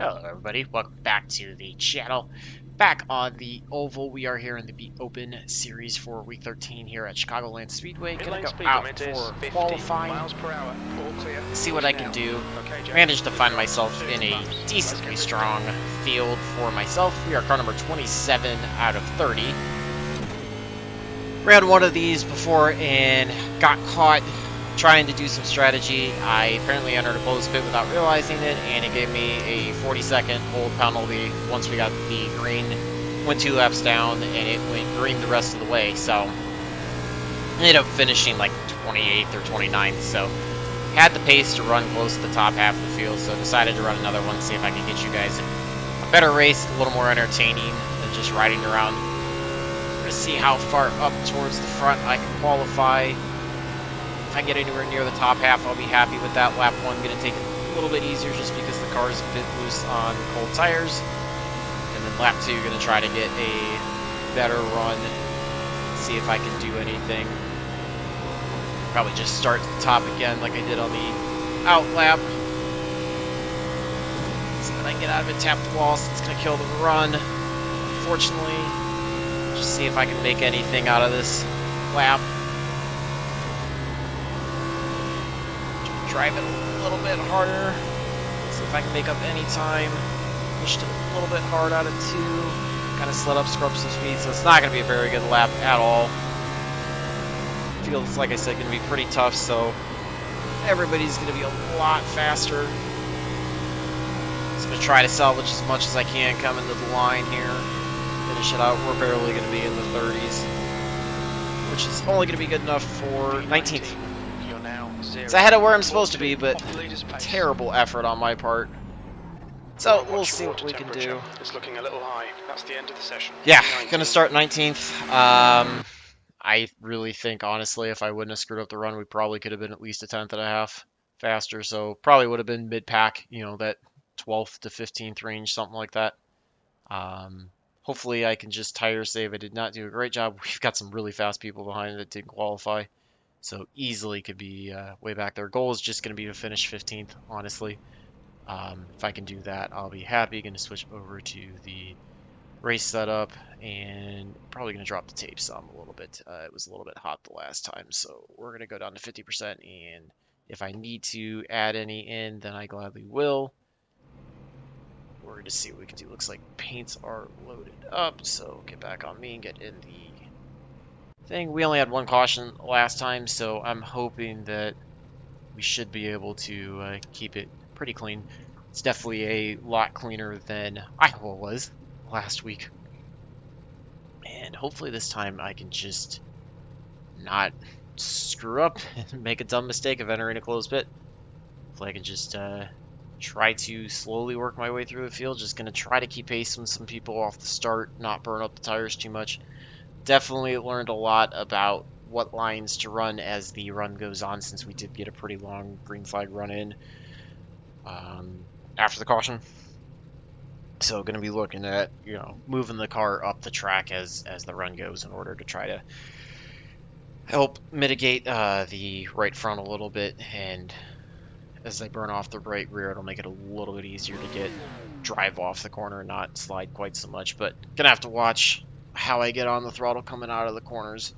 Hello everybody, welcome back to the channel. Back on the Oval, we are here in the Be Open series for week 13 here at Chicagoland Speedway. Gonna go out for qualifying, see what I can do. Managed to find myself in a decently strong field for myself. We are car number 27 out of 30. Ran one of these before and got caught trying to do some strategy. I apparently entered a closed pit without realizing it, and it gave me a 40-second hold penalty once we got the green. Went 2 laps down, and it went green the rest of the way, so I ended up finishing like 28th or 29th, so had the pace to run close to the top half of the field, so decided to run another one, see if I can get you guys a better race, a little more entertaining than just riding around. We're going to see how far up towards the front I can qualify. If I get anywhere near the top half, I'll be happy with that. Lap 1, going to take it a little bit easier just because the car is a bit loose on cold tires. And then lap 2, going to try to get a better run, see if I can do anything. Probably just start at the top again like I did on the out lap. See what I can get out of it, tap the wall, so it's going to kill the run. Unfortunately, just see if I can make anything out of this lap. Drive it a little bit harder. See if I can make up any time. Pushed it a little bit hard out of 2. Kind of slid up, scrubbed some speed, so it's not going to be a very good lap at all. Feels, like I said, going to be pretty tough, so everybody's going to be a lot faster. So I'm going to try to salvage as much as I can coming to the line here. Finish it out. We're barely going to be in the 30s, which is only going to be good enough for 19th. It's ahead of where I'm supposed to be, but terrible effort on my part. So we'll see what we can do. It's looking a little high. That's the end of the session. Yeah, gonna start 19th. I really think, honestly, if I wouldn't have screwed up the run, we probably could have been at least a tenth and a half faster. So probably would have been mid-pack, you know, that 12th to 15th range, something like that. Hopefully I can just tire save. I did not do a great job. We've got some really fast people behind that didn't qualify. So easily could be way back there. Goal is just going to be to finish 15th, honestly. If I can do that, I'll be happy. Going to switch over to the race setup and probably going to drop the tape some a little bit. It was a little bit hot the last time, so we're going to go down to 50%. And if I need to add any in, then I gladly will. We're going to see what we can do. Looks like paints are loaded up, so get back on me and get in the thing. We only had 1 caution last time, so I'm hoping that we should be able to keep it pretty clean. It's definitely a lot cleaner than Iowa was last week. And hopefully this time I can just not screw up and make a dumb mistake of entering a closed pit. Hopefully I can just try to slowly work my way through the field. Just going to try to keep pace with some people off the start, not burn up the tires too much. Definitely learned a lot about what lines to run as the run goes on, since we did get a pretty long green flag run in after the caution. So going to be looking at, you know, moving the car up the track as the run goes in order to try to help mitigate the right front a little bit, and as I burn off the right rear, it'll make it a little bit easier to drive off the corner and not slide quite so much. But gonna have to watch how I get on the throttle coming out of the corners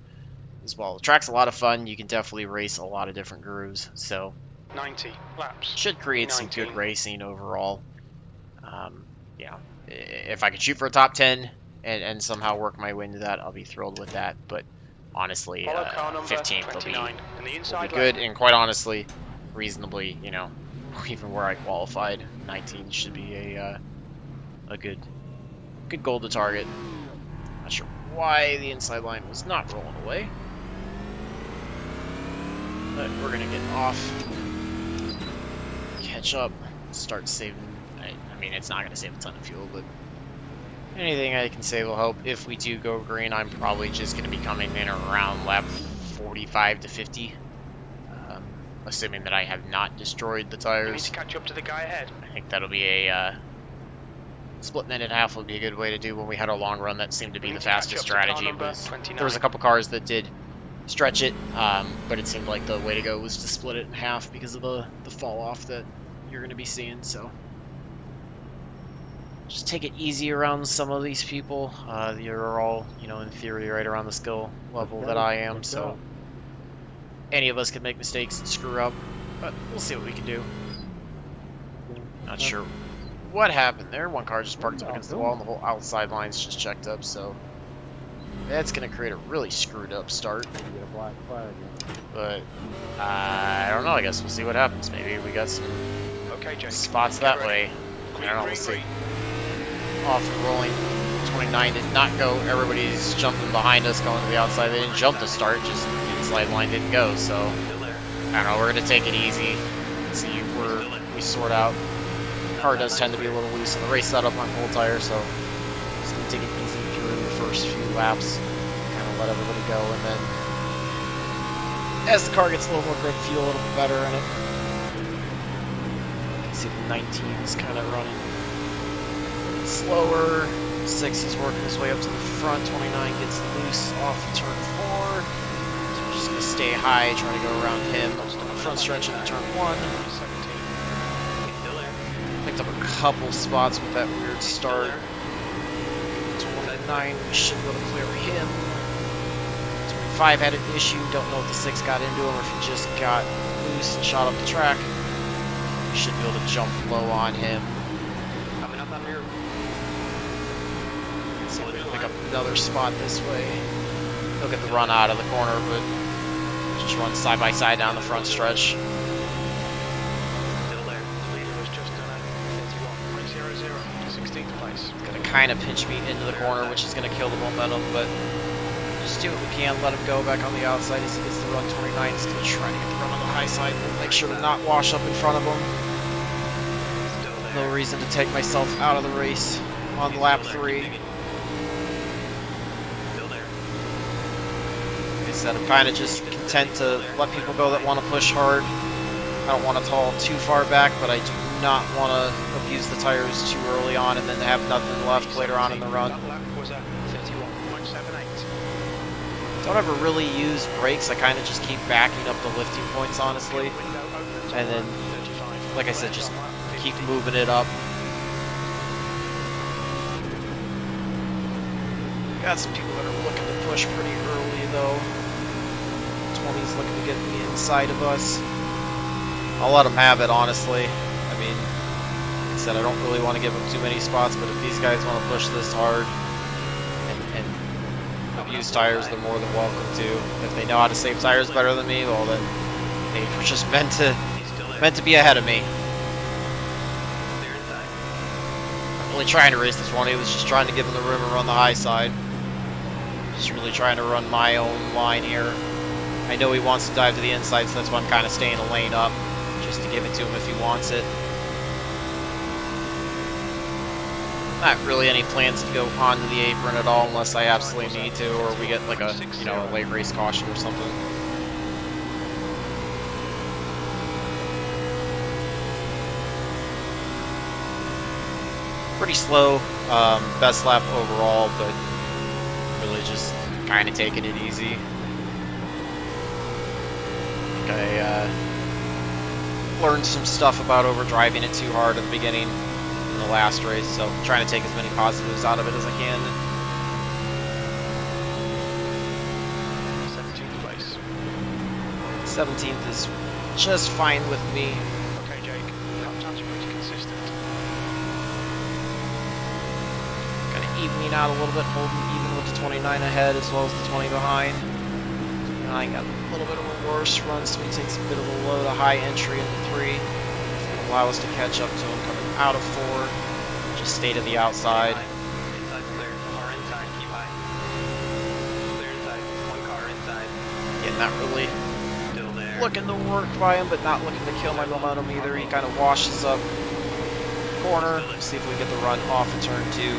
as well. The track's a lot of fun. You can definitely race a lot of different grooves, so 90 laps. Should create some good racing overall. Yeah, if I could shoot for a top 10 and somehow work my way into that, I'll be thrilled with that. But honestly, 15th will be good, and quite honestly, reasonably, you know, even where I qualified, 19 should be a good goal to target. Not sure why the inside line was not rolling away, but we're gonna get off, catch up, start saving. I mean, it's not gonna save a ton of fuel, but anything I can save will help. If we do go green, I'm probably just gonna be coming in around lap 45 to 50, assuming that I have not destroyed the tires. You need to catch up to the guy ahead. I think that'll be a splitting it in half would be a good way to do when we had our long run. That seemed to be the fastest strategy. There was a couple cars that did stretch it, but it seemed like the way to go was to split it in half because of the fall off that you're going to be seeing. So just take it easy around some of these people. You're all, in theory, right around the skill level that I am, so any of us can make mistakes and screw up, but we'll see what we can do. Not sure what happened there. One car just parked up against the wall, and the whole outside line's just checked up, so that's going to create a really screwed up start. But I don't know. I guess we'll see what happens. Maybe we got some spots that way. I don't know. We'll see. Off and rolling. 29 did not go. Everybody's jumping behind us, going to the outside. They didn't jump to start. Just the inside line didn't go. So I don't know. We're going to take it easy. See where we sort out. Car does tend to be a little loose in the race setup on full tire, so just gonna take it easy during the first few laps, kind of let everybody go, and then as the car gets a little more grip, feel a little bit better in it. You can see the 19 is kind of running slower. 6 is working his way up to the front. 29 gets loose off of turn 4. So we're just gonna stay high, try to go around him. Front stretch into turn 1. Picked up a couple spots with that weird start. 29, we should be able to clear him. 25 had an issue. Don't know if the 6 got into him or if he just got loose and shot up the track. We should be able to jump low on him. Coming up on rear. So we pick up another spot this way. He'll get the run out of the corner, but just run side by side down the front stretch. Kind of pinch me into the corner, which is going to kill the momentum, but just do what we can. Let him go back on the outside as he gets the run. 29 is going to try to get the run on the high side. Make sure to not wash up in front of him. No reason to take myself out of the race on lap 3. Like I said, I'm kind of just content to let people go that want to push hard. I don't want to haul too far back, but I do not want to abuse the tires too early on and then have nothing left later on in the run. Don't ever really use brakes. I kind of just keep backing up the lifting points, honestly. And then, like I said, just keep moving it up. Got some people that are looking to push pretty early, though. 20's looking to get the inside of us. I'll let them have it, honestly. I mean, like I said, I don't really want to give them too many spots, but if these guys want to push this hard and abuse tires, they're more than welcome to. If they know how to save tires better than me, well then they were just meant to be ahead of me. I'm really trying to race this one. He was just trying to give him the room and run the high side. Just really trying to run my own line here. I know he wants to dive to the inside, so that's why I'm kind of staying a lane up, just to give it to him if he wants it. Not really any plans to go onto the apron at all unless I absolutely need to, or we get like a, a late race caution or something. Pretty slow, best lap overall, but really just kind of taking it easy. I learned some stuff about overdriving it too hard at the beginning in the last race, so I'm trying to take as many positives out of it as I can. 17th place. 17th is just fine with me. Okay, Jake. Lap times are pretty consistent. Kind of evening out a little bit, holding even with the 29 ahead as well as the 20 behind. I got a little bit of a worse run, so he takes a bit of a low to high entry into 3. It's going to allow us to catch up to him coming out of 4. Just stay to the outside. Inside clear. Car inside. Keep high. Clear inside. One car inside. Yeah, not really Still there. looking to work by him, but not looking to kill my momentum either. He kind of washes up corner. See if we get the run off of turn 2.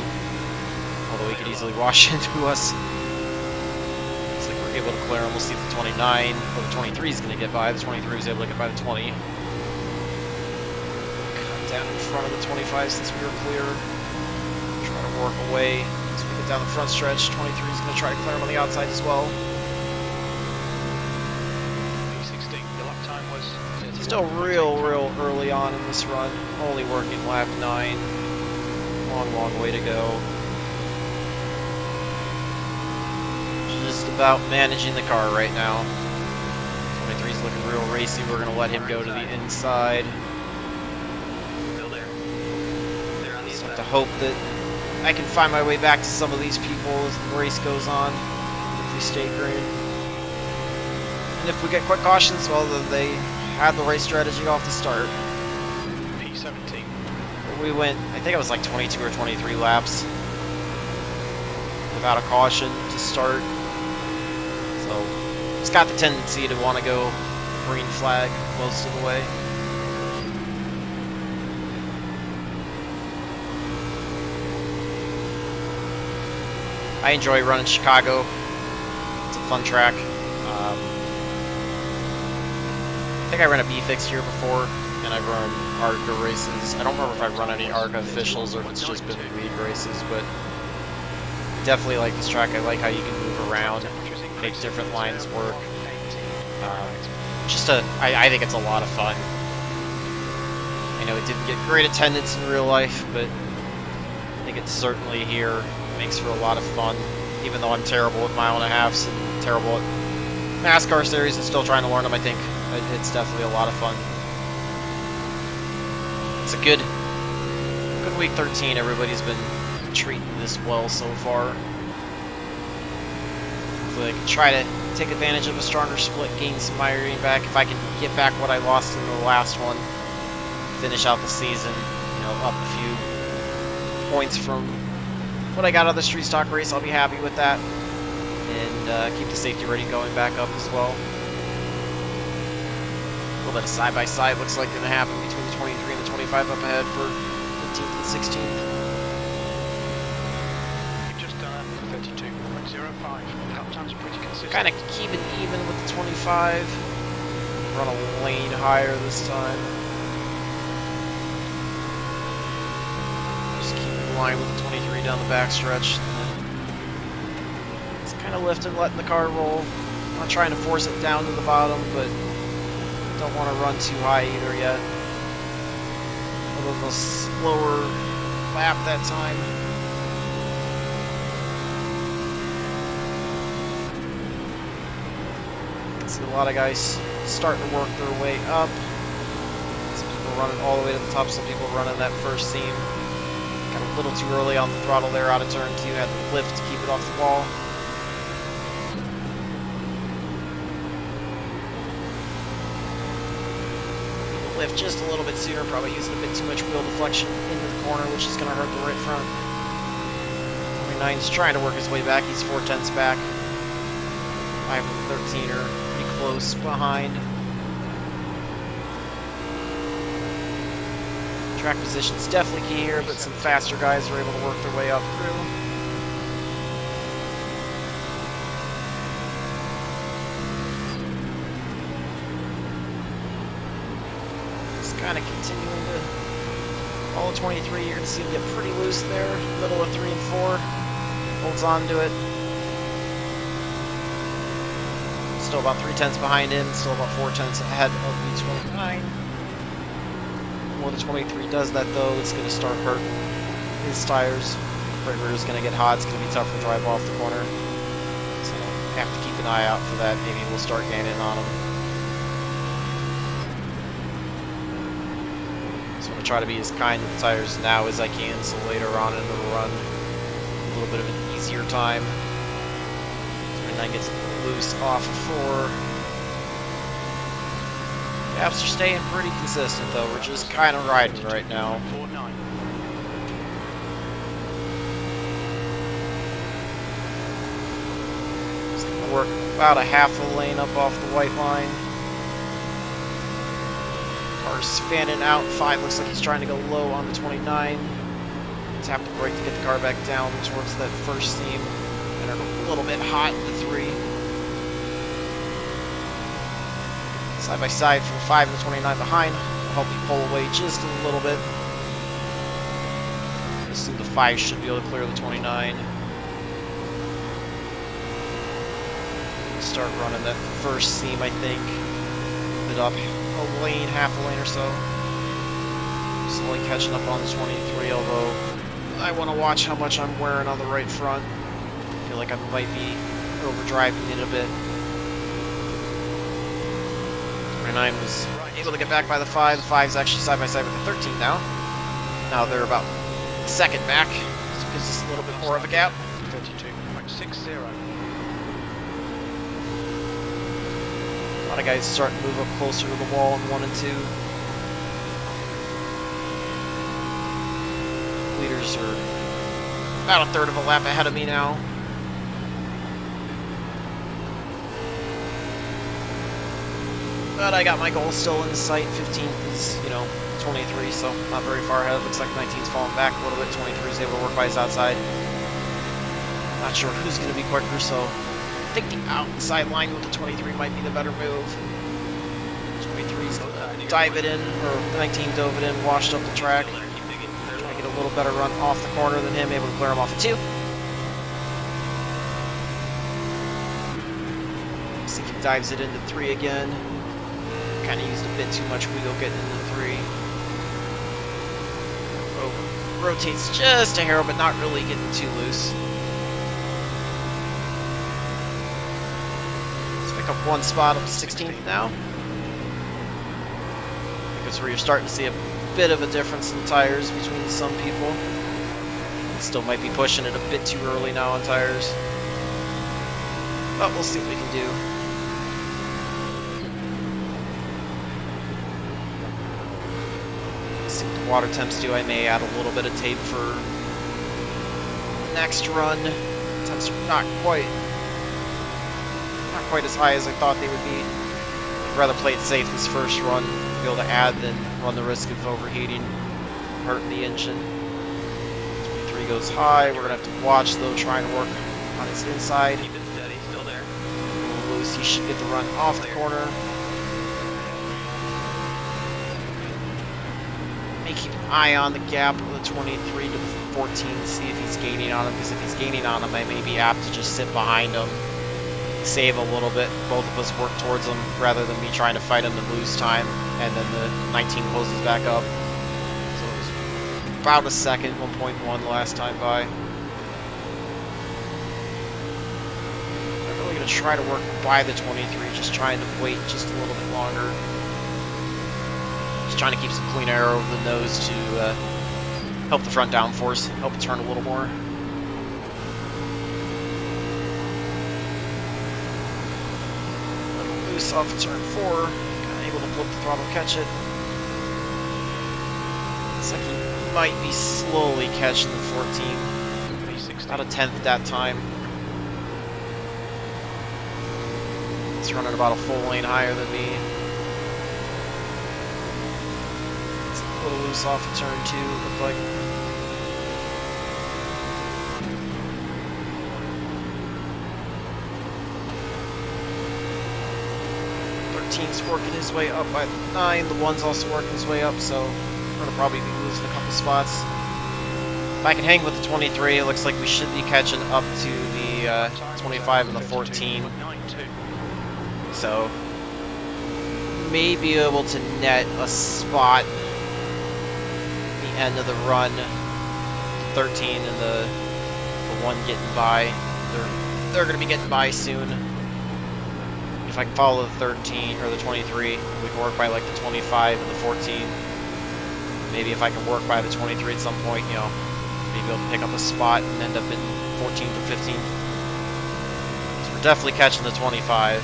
Although he could easily wash into us. Able to clear him. We'll see if the 29 or the 23 is going to get by. The 23 was able to get by the 20. Cut down in front of the 25 since we were clear. Try to work away as we get down the front stretch. 23 is going to try to clear him on the outside as well. P16. Your lap time was 51. Still real early on in this run. Only working lap 9. Long, long way to go. Just about managing the car right now. 23's looking real racy. We're going to let him go to the inside. Still there. They're on the Just inside. have to hope that I can find my way back to some of these people as the race goes on. If we stay green. And if we get quick cautions, well, then they had the race strategy off the start. P17. We went, I think it was like 22 or 23 laps without a caution to start. So it's got the tendency to want to go green flag most of the way. I enjoy running Chicago. It's a fun track. I think I ran a B fixture before, and I've run ARCA races. I don't remember if I've run any ARCA officials or if it's just been league races, but definitely like this track. I like how you can move around, make different lines work. I think it's a lot of fun. I know it didn't get great attendance in real life, but I think it's certainly here makes for a lot of fun. Even though I'm terrible at mile and a halves and terrible at NASCAR series and still trying to learn them, I think it's definitely a lot of fun. It's a good week 13. Everybody's been treating this well so far. Hopefully I can try to take advantage of a stronger split, gain some miring back. If I can get back what I lost in the last one, finish out the season, you know, up a few points from what I got out of the street stock race, I'll be happy with that. And keep the safety rating going back up as well. A little bit of side-by-side looks like going to happen between the 23 and the 25 up ahead for 15th and 16th. You've just done 32.05. Lap times are pretty consistent. Kind of keeping even with the 25. Run a lane higher this time. Just keep in line with the 23 down the backstretch. It's kind of lifting, letting the car roll. Not trying to force it down to the bottom, but don't want to run too high either yet. A little slower lap that time. See a lot of guys starting to work their way up. Some people running all the way to the top, some people running that first seam. Got a little too early on the throttle there out of turn 2, had to lift to keep it off the wall. Lift just a little bit sooner, probably using a bit too much wheel deflection into the corner, which is going to hurt the right front. 29's trying to work his way back, he's 4/10ths back. 5 and 13 are pretty close behind. Track position's definitely key here, but some faster guys are able to work their way up through. Kind of continuing to follow 23. You're going to see him get pretty loose there. Middle of 3 and 4. Holds on to it. Still about 3/10ths behind him. Still about 4/10ths ahead of the 29. When the 23 does that though, it's going to start hurting his tires. Right rear is going to get hot. It's going to be tough to drive off the corner. So have to keep an eye out for that. Maybe we'll start gaining on him. Try to be as kind to the tires now as I can, so later on in the run, a little bit of an easier time. 29 gets loose off of 4. Gaps are staying pretty consistent though, we're just kind of riding right now. Just gonna work about a half a lane up off the white line. Car's fanning out. 5 looks like he's trying to go low on the 29. Tap the brake to get the car back down towards that first seam. And a little bit hot in the 3. Side by side from 5 and the 29 behind. Will help you pull away just a little bit. So the 5 should be able to clear the 29. Start running that first seam, I think. It up a lane, half a lane or so. Slowly catching up on the 23, although I want to watch how much I'm wearing on the right front. I feel like I might be overdriving it a bit. 29 was able to get back by the 5. The 5's actually side by side with the 13 now. Now they're about a second back, so it gives us a little bit more of a gap. 32.60. A lot of guys starting to move up closer to the wall in 1 and 2. Leaders are about a third of a lap ahead of me now. But I got my goal still in sight. 15th is, 23, so not very far ahead. Looks like 19's falling back a little bit. 23 is able to work by his outside. Not sure who's going to be quicker, so I think the outside line with the 23 might be the better move. 23's dive it in, or the 19 dove it in, washed up the track. Trying to get a little better run off the corner than him, able to clear him off at 2. See if he dives it into 3 again. Kind of used a bit too much wheel getting into 3. Oh, rotates just a hair, but not really getting too loose. Let's pick up 1 spot up to 16th now. Because where you're starting to see a bit of a difference in tires between some people. Still might be pushing it a bit too early now on tires. But we'll see what we can do. See what the water temps do. I may add a little bit of tape for next run. Temps are not quite as high as I thought they would be. I'd rather play it safe this first run, be able to add than run the risk of overheating, hurting the engine. 23 goes high. We're gonna have to watch though, trying to work on his inside. Keep it steady, still there. Loose, he should get the run off the corner. May keep an eye on the gap of the 23 to the 14 to see if he's gaining on him, because if he's gaining on him, I may be apt to just sit behind him, save a little bit, both of us work towards him, rather than me trying to fight him to lose time, and then the 19 closes back up. So it was about a second, 1.1 the last time by. I'm really going to try to work by the 23, just trying to wait just a little bit longer. Just trying to keep some clean air over the nose to help the front downforce, help it turn a little more. Loose off of turn 4, kind of able to flip the throttle, catch it. Looks like he might be slowly catching the 14. About a 10th that time. It's running about a full lane higher than me. It's a little loose off of turn 2, looked like. He's working his way up by the 9. The 1's also working his way up, so we're going to probably be losing a couple spots. If I can hang with the 23, it looks like we should be catching up to the 25 and the 14. So, may be able to net a spot at the end of the run. 13 and the 1 getting by. They're going to be getting by soon. If I can follow the 13 or the 23, we can work by like the 25 and the 14. Maybe if I can work by the 23 at some point, maybe able to pick up a spot and end up in 14th or 15th. So we're definitely catching the 25.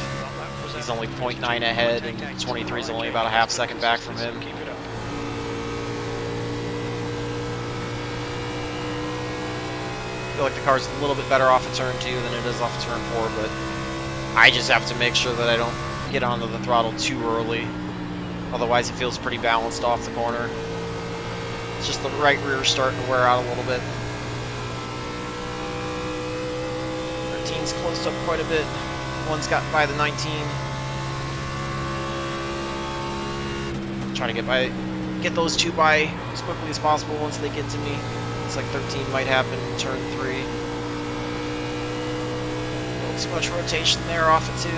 He's only 0.9 ahead, and 23 is only about a half second back from him. Keep it up. I feel like the car's a little bit better off of turn 2 than it is off of turn 4, but I just have to make sure that I don't get onto the throttle too early. Otherwise, it feels pretty balanced off the corner. It's just the right rear starting to wear out a little bit. 13's closed up quite a bit. 1's got by the 19. Trying to get those 2 by as quickly as possible once they get to me. Looks like 13 might happen in turn 3. Too much rotation there off of 2.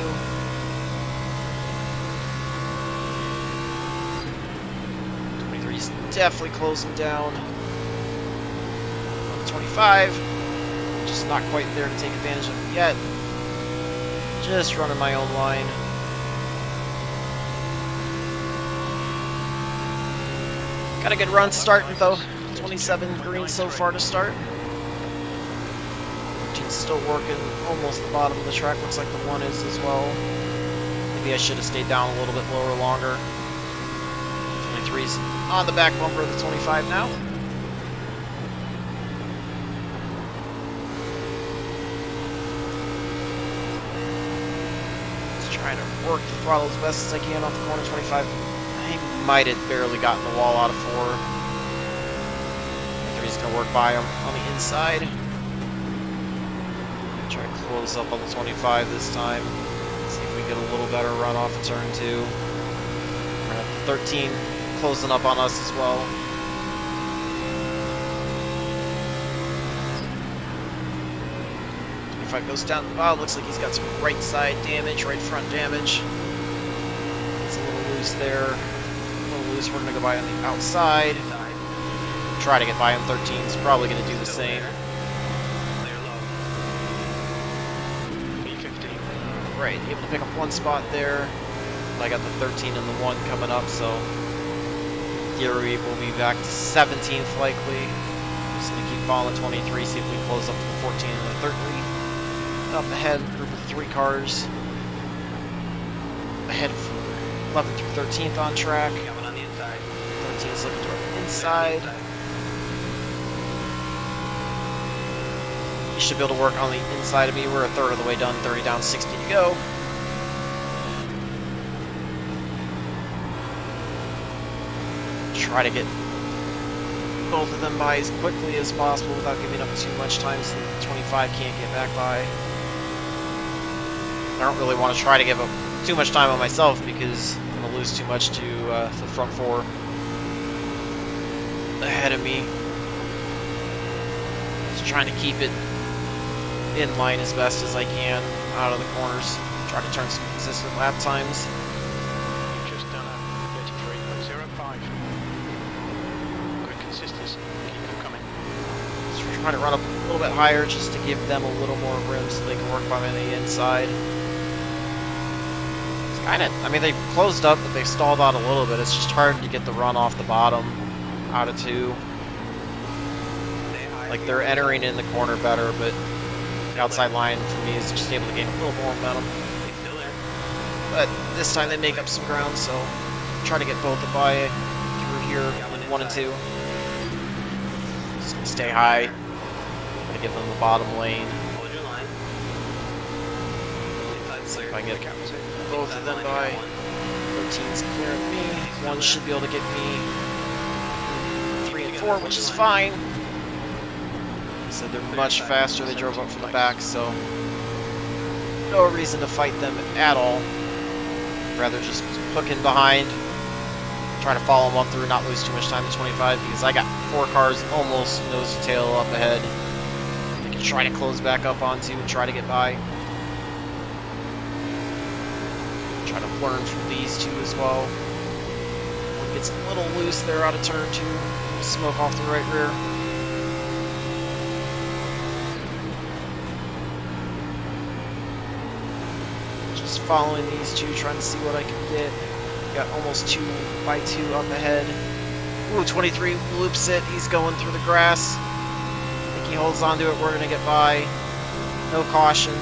23's definitely closing down. 25. Just not quite there to take advantage of it yet. Just running my own line. Got a good run starting though. 27 green so far to start. Team's still working almost the bottom of the track. Looks like the one is as well. Maybe I should have stayed down a little bit lower longer. 23's on the back bumper of the 25 now. Trying to work the throttle as best as I can off the corner 25. I might have barely gotten the wall out of 4. 3's going to work by him on the inside. Try to close up on the 25 this time. See if we get a little better run off of turn 2. We're going to have 13 closing up on us as well. If I goes down the bottom, looks like he's got some right side damage, right front damage. It's a little loose there. A little loose. We're going to go by on the outside. Try to get by him. 13's probably going to do the same. Right, able to pick up one spot there. I got the 13 and the 1 coming up, so theory will be back to 17th likely. Just going to keep following the 23, see if we close up to the 14 and the 13. Up ahead, group of 3 cars. Ahead for 11th through 13th on track. Coming on the inside. 13 is looking toward the inside. You should be able to work on the inside of me. We're a third of the way done, 30 down, 60 to go. Try to get both of them by as quickly as possible without giving up too much time so the 25 can't get back by. I don't really want to try to give up too much time on myself because I'm going to lose too much to the front 4 ahead of me. Just trying to keep it in line as best as I can out of the corners. Try to turn some consistent lap times. You've just done a 33.05. Good consistency. Keep them coming. Just trying to run up a little bit higher just to give them a little more room so they can work by me on the inside. Kind of, I mean, they closed up, but they stalled out a little bit. It's just hard to get the run off the bottom out of 2. Like, they're entering in the corner better, but the outside line for me is just able to gain a little more momentum. But this time they make up some ground, so try to get both of by through here in 1 and 2. Just gonna stay high. Gonna give them the bottom lane. Hold your line. See if I can get both of them by. 13's clearing me. 1 should be able to get me 3 and 4, which is fine. So they're much faster. They drove up from the back, so no reason to fight them at all. Rather just hook in behind, try to follow them up through, not lose too much time to 25 because I got 4 cars almost nose to tail up ahead. I can try to close back up onto and try to get by. Try to learn from these 2 as well. One gets a little loose there out of turn 2. Smoke off the right rear. Just following these 2, trying to see what I can get. Got almost 2 by 2 up ahead. Ooh, 23 loops it. He's going through the grass. I think he holds on to it. We're going to get by. No caution.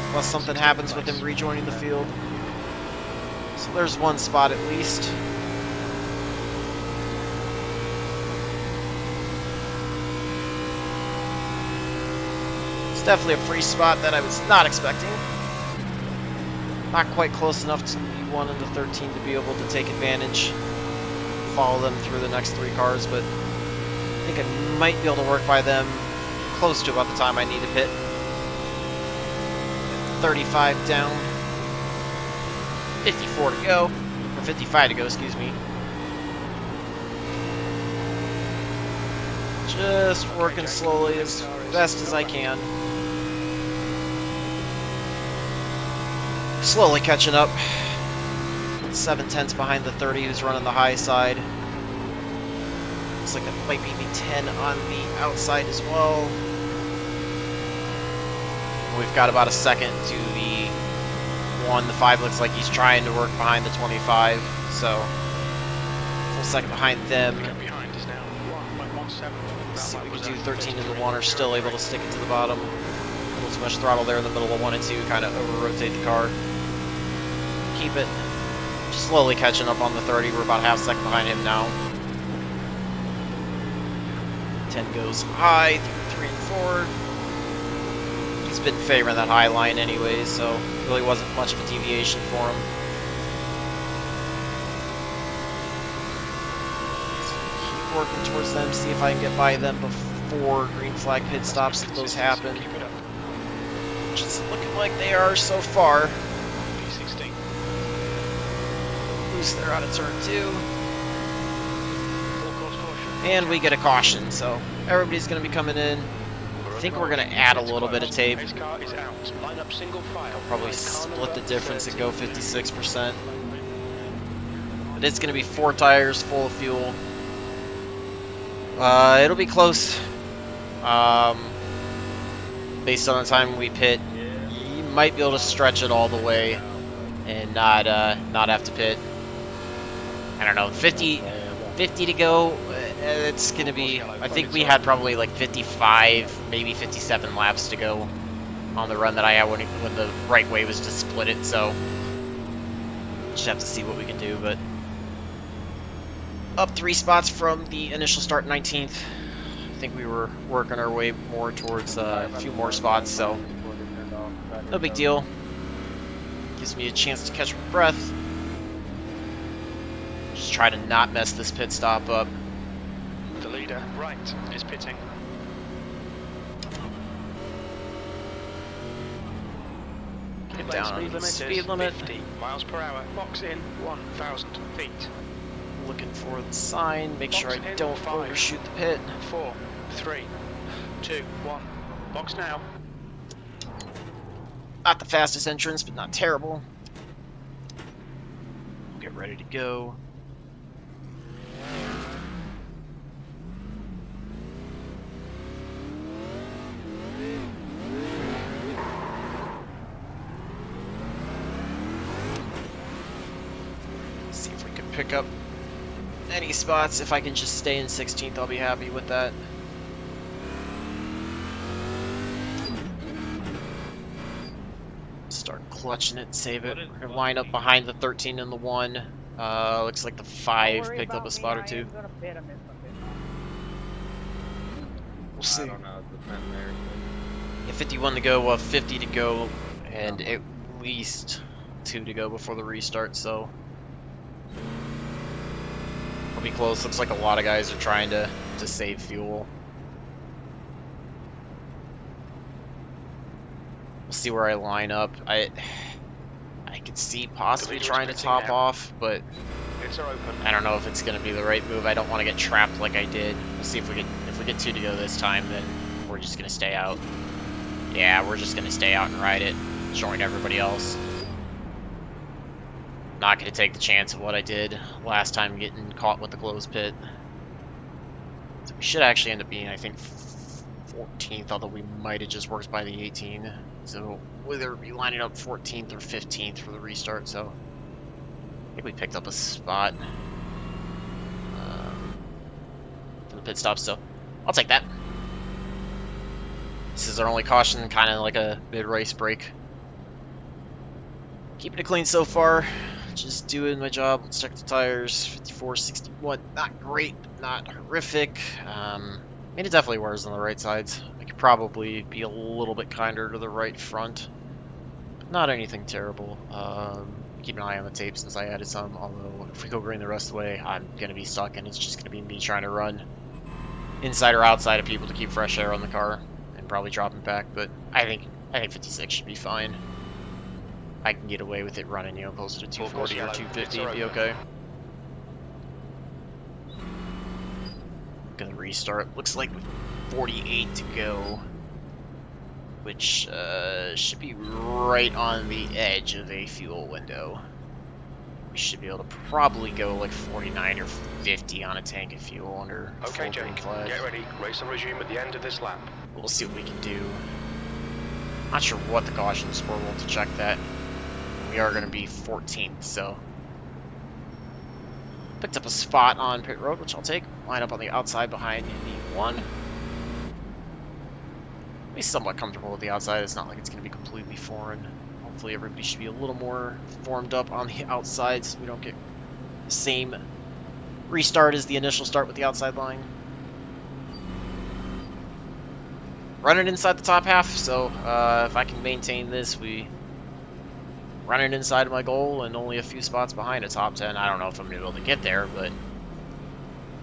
Unless something happens with him rejoining the field. So there's 1 spot at least. It's definitely a free spot that I was not expecting. Not quite close enough to the 1 and the 13 to be able to take advantage. Follow them through the next 3 cars, but I think I might be able to work by them close to about the time I need to pit. 35 down. 54 to go. Or 55 to go, excuse me. Just working slowly as best as I can. Slowly catching up. 7/10 behind the 30 who's running the high side. Looks like that might be the 10 on the outside as well. We've got about a second to the 1. The 5 looks like he's trying to work behind the 25, so full second behind them. Behind is now 1.17. Let's see what we can do. 13 and the 1 are still able to stick it to the bottom. A little too much throttle there in the middle of 1 and 2, kind of over-rotate the car. Keep it. Just slowly catching up on the 30. We're about half a second behind him now. 10 goes high through 3 and 4. He's been favoring that high line anyways, so really wasn't much of a deviation for him. So keep working towards them, see if I can get by them before green flag pit stops if those happen. Which is looking like they are so far. P16. Loose there out of turn 2. And we get a caution, so everybody's going to be coming in. I think we're going to add a little bit of tape. I'll probably split the difference and go 56%. But it's going to be 4 tires full of fuel. It'll be close. Based on the time we pit, you might be able to stretch it all the way and not have to pit. I don't know, 50 to go. It's gonna be, I think we had probably like 55, maybe 57 laps to go on the run that I had when the right way was to split it, so just have to see what we can do. But up 3 spots from the initial start, 19th. I think we were working our way more towards a few more spots, so no big deal. Gives me a chance to catch my breath. Just try to not mess this pit stop up. The leader, right, is pitting. Get down on the speed limit. 50 miles per hour. Box in 1,000 feet. Looking for the sign. Make sure I don't 5, overshoot the pit. 4, 3, 2, 1. Box now. Not the fastest entrance, but not terrible. We'll get ready to go. See if we can pick up any spots. If I can just stay in 16th, I'll be happy with that. Start clutching it, save it. We're gonna line up behind the 13 and the 1. Looks like the 5 picked up a spot or 2. We'll see. Yeah, 51 to go, 50 to go, and at least 2 to go before the restart, so we'll be close. Looks like a lot of guys are trying to save fuel. We'll see where I line up. I could see possibly trying to top off, but I don't know if it's going to be the right move. I don't want to get trapped like I did. We'll see if we get 2 to go this time, then we're just going to stay out. Yeah, we're just going to stay out and ride it, join everybody else. Not going to take the chance of what I did last time, getting caught with the closed pit. So we should actually end up being, I think, 14th, although we might have just worked by the 18. So we'll either be lining up 14th or 15th for the restart. So I think we picked up a spot for the pit stop, so I'll take that. This is our only caution, kind of like a mid-race break. Keeping it clean so far. Just doing my job. Let's check the tires. 54, 61. Not great, but not horrific. I mean, it definitely wears on the right sides. I could probably be a little bit kinder to the right front. But not anything terrible. Keep an eye on the tape since I added some. Although, if we go green the rest of the way, I'm going to be stuck, and it's just going to be me trying to run inside or outside of people to keep fresh air on the car. And probably dropping back. But I think 56 should be fine. I can get away with it running, you know, closer to 240 or 250 and be okay. Gonna restart. Looks like 48 to go, which should be right on the edge of a fuel window. We should be able to probably go like 49 or 50 on a tank of fuel under Okay, full green Jake, flag. get ready. Race will resume at the end of this lap. We'll see what we can do. Not sure what the cautions were. We'll have to check that. We are going to be 14th, so picked up a spot on pit road, which I'll take. Line up on the outside behind the one. At least somewhat comfortable with the outside. It's not like it's going to be completely foreign. Hopefully everybody should be a little more formed up on the outside so we don't get the same restart as the initial start with the outside line. Running inside the top half, so if I can maintain this, we running inside of my goal and only a few spots behind a top 10. I don't know if I'm going to be able to get there, but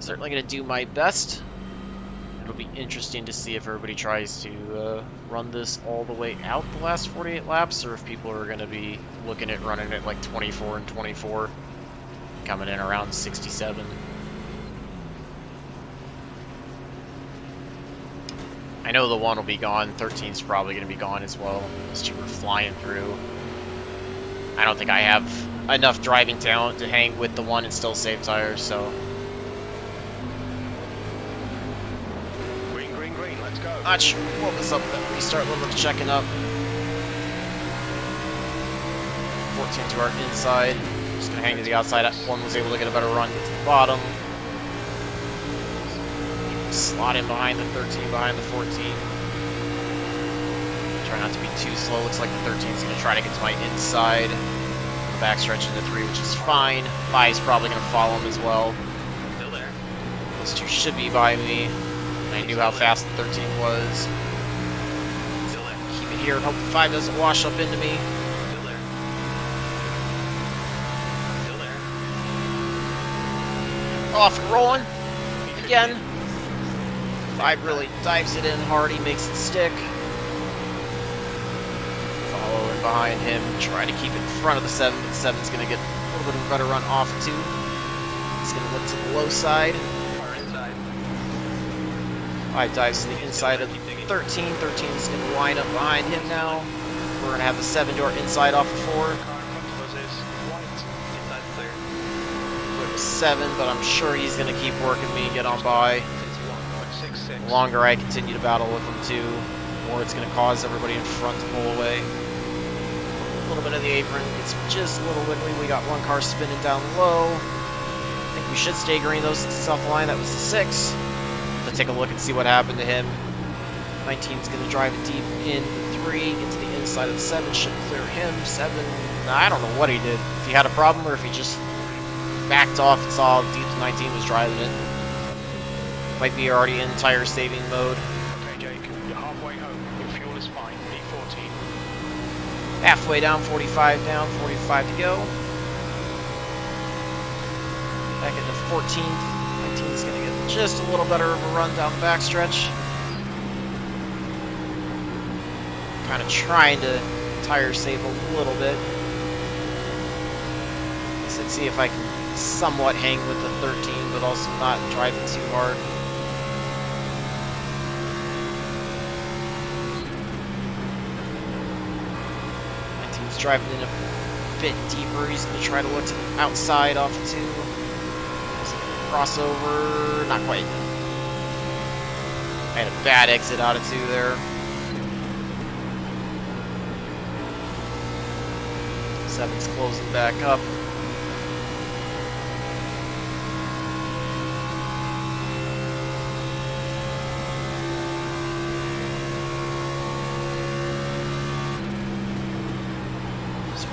certainly going to do my best. It'll be interesting to see if everybody tries to run this all the way out the last 48 laps, or if people are going to be looking at running it like 24 and 24, coming in around 67. I know the one will be gone. 13's probably going to be gone as well. These two are flying through. I don't think I have enough driving talent to hang with the one and still save tires, so. Green, green, green, let's go. Not sure what was up with that restart. A little bit of checking up. 14 to our inside. Just going to hang to the outside. One was able to get a better run to the bottom. Slot in behind the 13, behind the 14. Try not to be too slow. Looks like the 13 is going to try to get to my inside. The backstretch into 3, which is fine. 5 is probably going to follow him as well. Still there. Those two should be by me. I knew how fast the 13 was. Still there. Keep it here. Hope the 5 doesn't wash up into me. Still there. Still there. Off and rolling. Again. 5 really dives it in hard. He makes it stick. Following behind him. Try to keep it in front of the 7, but the 7's going to get a little bit of a better run off of 2. He's going to look to the low side. Car inside. 5 dives to the inside of the 13. 13 is going to line up behind him now. We're going to have the 7 to our inside off of 4. Car in front of us is white. Inside clear. Clear to 7, but I'm sure he's going to keep working me, get on by. It's 1.66. The longer I continue to battle with him too, the more it's going to cause everybody in front to pull away. A little bit of the apron, it's just a little wiggly. We got one car spinning down low. I think we should stay green though since it's off the line. That was the 6. Let's take a look and see what happened to him. 19's going to drive it deep in 3, get to the inside of the 7, should clear him. 7, I don't know what he did. If he had a problem or if he just backed off and saw how deep the 19 was driving it. Might be already in tire saving mode. Okay, Jake, you're halfway home. Your fuel is fine. B14. Halfway down, 45 down, 45 to go. Back into 14th. 19 is going to get just a little better of a run down the backstretch. Kind of trying to tire save a little bit. Let's see if I can somewhat hang with the 13, but also not driving too hard. He's driving in a bit deeper. He's going to try to look to the outside off of 2. Crossover. Not quite. I had a bad exit out of 2 there. 7's closing back up.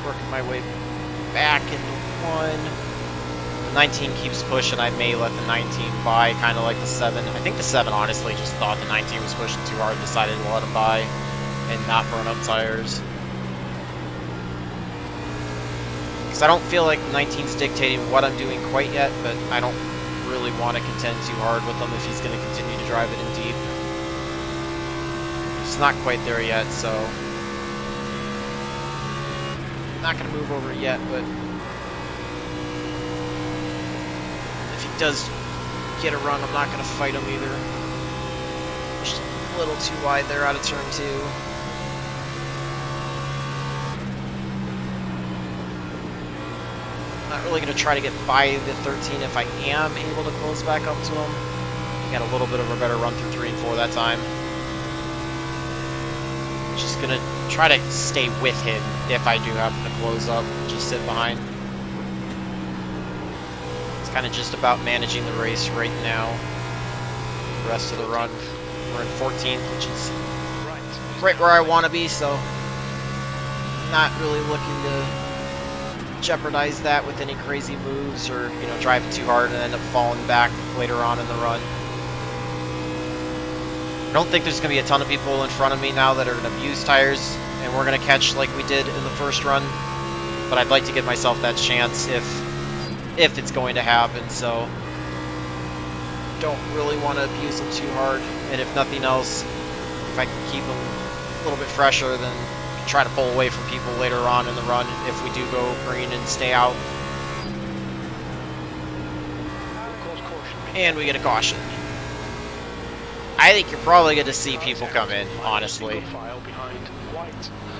Working my way back into 1. The 19 keeps pushing. I may let the 19 by, kind of like the 7. I think the 7 honestly just thought the 19 was pushing too hard and decided to let him by and not burn up tires. Because I don't feel like 19's dictating what I'm doing quite yet, but I don't really want to contend too hard with him if he's going to continue to drive it in deep. It's not quite there yet, so not going to move over yet, but if he does get a run, I'm not going to fight him either. Just a little too wide there out of turn 2. Not really going to try to get by the 13 if I am able to close back up to him. Got a little bit of a better run through 3 and 4 that time. Just going to try to stay with him if I do happen to close up. Just sit behind. It's kind of just about managing the race right now. The rest of the run, we're in 14th, which is right where I want to be, so not really looking to jeopardize that with any crazy moves or, you know, driving too hard and end up falling back later on in the run. I don't think there's going to be a ton of people in front of me now that are going to use tires, and we're going to catch like we did in the first run. But I'd like to give myself that chance if it's going to happen, so don't really want to abuse them too hard. And if nothing else, if I can keep them a little bit fresher, then try to pull away from people later on in the run if we do go green and stay out. And we get a caution. I think you're probably going to see people come in, honestly.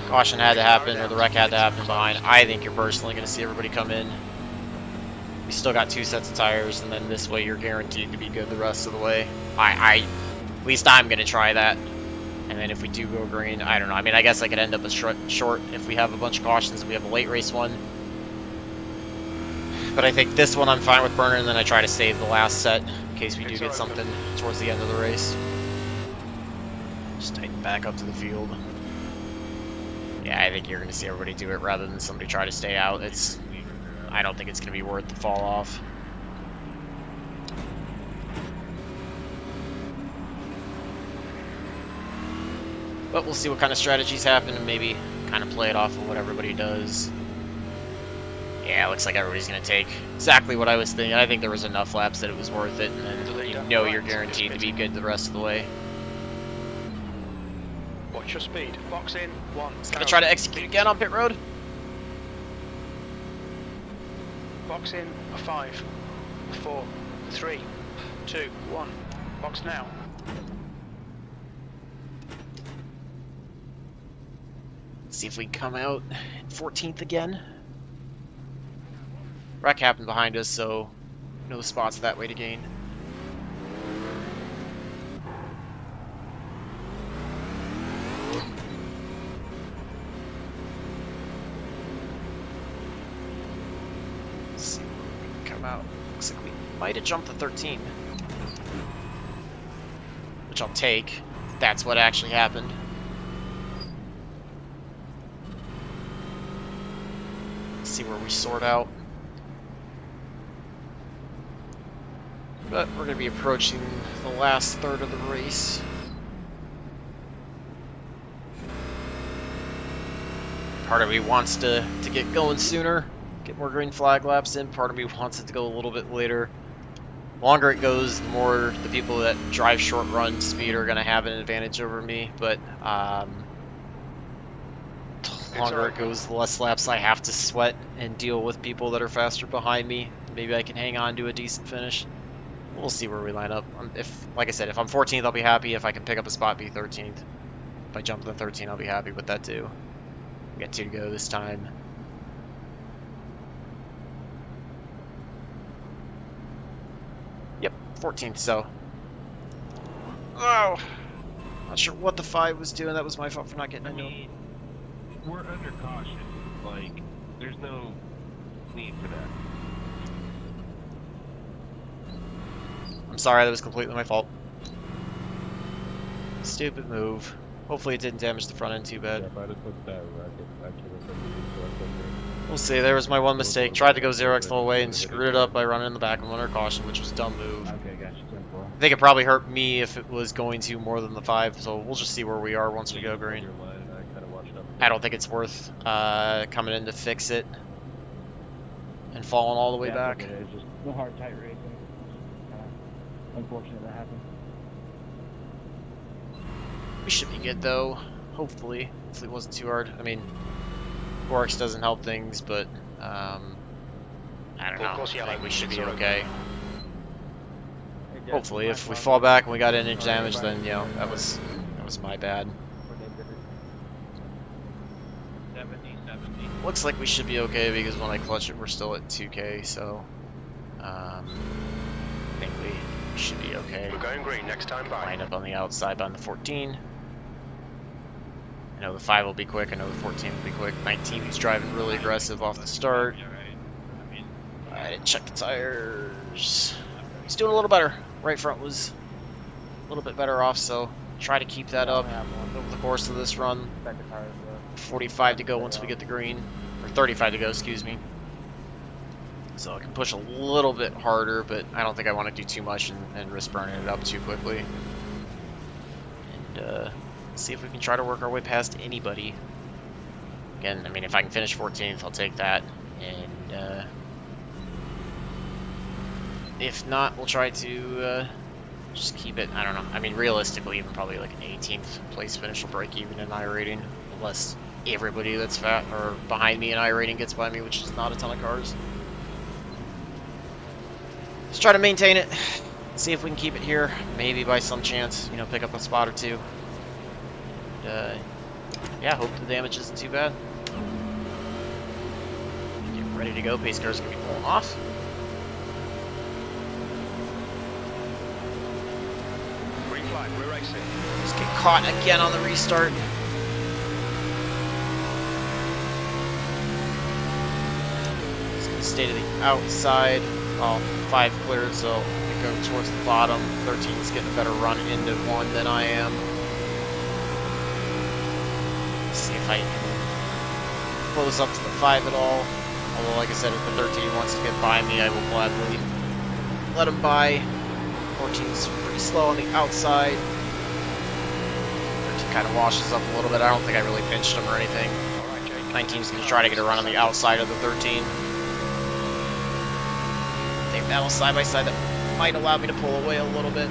Caution had to happen, or the wreck had to happen behind. I think you're personally going to see everybody come in. We still got 2 sets of tires, and then this way you're guaranteed to be good the rest of the way. At least I'm going to try that. And then if we do go green, I don't know. I mean, I guess I could end up a short if we have a bunch of cautions and we have a late race one. But I think this one I'm fine with burning, and then I try to save the last set in case we do get something towards the end of the race. Just tighten back up to the field. Yeah, I think you're going to see everybody do it rather than somebody try to stay out. I don't think it's going to be worth the fall off. But we'll see what kind of strategies happen and maybe kind of play it off of what everybody does. Yeah, it looks like everybody's going to take exactly what I was thinking. I think there was enough laps that it was worth it, and then you know you're guaranteed to be good the rest of the way. Watch your speed. Box in. 1. Going to try to execute again on pit road. Box in. A 5, 4, 3, 2, 1. Box now. See if we can come out 14th again. Wreck happened behind us, so no spots that way to gain. Let's see where we can come out. Looks like we might have jumped the 13. Which I'll take. That's what actually happened. See where we sort out. But we're going to be approaching the last third of the race. Part of me wants to get going sooner, get more green flag laps in. Part of me wants it to go a little bit later. The longer it goes, the more the people that drive short run speed are going to have an advantage over me. But the longer it goes, the less laps I have to sweat and deal with people that are faster behind me. Maybe I can hang on to a decent finish. We'll see where we line up. Like I said, if I'm 14th, I'll be happy. If I can pick up a spot, be 13th. If I jump to the 13, I'll be happy with that too. We got 2 to go this time. Yep, 14th, so. Oh! Not sure what the 5 was doing. That was my fault for not getting into him. We're under caution. Like, there's no need for that. I'm sorry, that was completely my fault. Stupid move. Hopefully it didn't damage the front end too bad. We'll see, there was my one mistake. Tried to go 0x full away and screwed it up by running in the back of under caution, which was a dumb move. Okay, gotcha. I think it probably hurt me if it was going to more than the 5, so we'll just see where we are once we go green. I don't think it's worth coming in to fix it and falling all the way back. Okay. It's just the hard, tight racing. Unfortunate that happened. We should be good though, hopefully. Hopefully it wasn't too hard. I mean, Forex doesn't help things, but I don't know. I think we should be okay. Hopefully, if we fall back and we got an inch damage, then you know that was my bad. 70, 70. looks like we should be okay because when I clutch it, we're still at 2K, so I think we should be okay. We're going green next time by. Line up on the outside on the 14. I know the 5 will be quick. I know the 14 will be quick. 19, he's driving really aggressive off the start. I didn't check the tires. He's doing a little better. Right front was a little bit better off, so try to keep that up over the course of this run. 45 to go once we get the green, or 35 to go, excuse me. So I can push a little bit harder, but I don't think I want to do too much and risk burning it up too quickly. And see if we can try to work our way past anybody. Again, I mean, if I can finish 14th, I'll take that. And if not, we'll try to just keep it. I don't know. I mean, realistically, even probably like an 18th place finish will break even in iRating, unless everybody that's fat or behind me in iRating gets by me, which is not a ton of cars. Let's try to maintain it. See if we can keep it here. Maybe by some chance, you know, pick up a spot or two. And, yeah, hope the damage isn't too bad. Get ready to go. Pace car's gonna be pulling off. Green flag, we're racing. Just get caught again on the restart. Just gonna stay to the outside. Oh, 5 cleared, so we go towards the bottom. 13's getting a better run into 1 than I am. See if I can close up to the 5 at all. Although, like I said, if the 13 wants to get by me, I will gladly let him by. 14's pretty slow on the outside. 13 kind of washes up a little bit. I don't think I really pinched him or anything. 19's going to try to get a run on the outside of the 13. They battle side by side. That might allow me to pull away a little bit.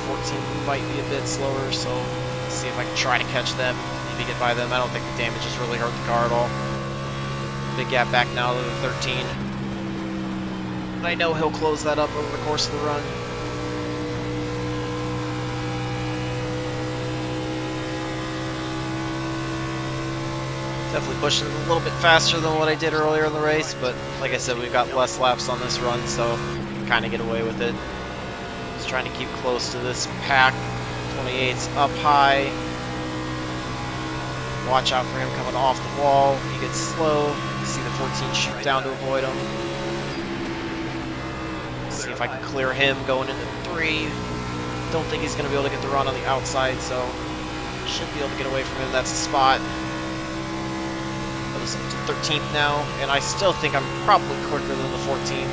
14 might be a bit slower, so let's see if I can try to catch them, maybe get by them. I don't think the damage has really hurt the car at all. Big gap back now to the 13. But I know he'll close that up over the course of the run. Definitely pushing a little bit faster than what I did earlier in the race, but like I said, we've got less laps on this run, so we can kind of get away with it. Just trying to keep close to this pack. 28's up high. Watch out for him coming off the wall. He gets slow. You see the 14 shoot down to avoid him. See if I can clear him going into 3. Don't think he's going to be able to get the run on the outside, so should be able to get away from him. That's the spot. Goes up to 13th now, and I still think I'm probably quicker than the 14.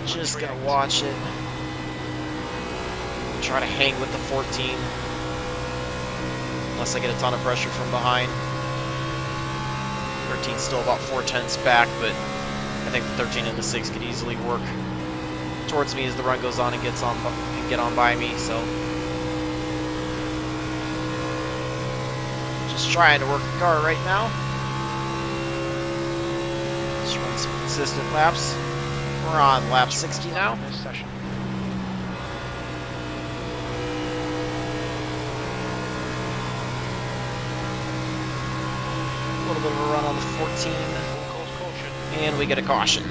Just gonna watch it. Try to hang with the 14. Unless I get a ton of pressure from behind. 13's still about 4/10ths back, but I think the 13 and the 6 could easily work towards me as the run goes on and get on by me, so just trying to work the car right now. Just run some consistent laps. We're on lap 60 now. This session. A little bit of a run on the 14. And we get a caution.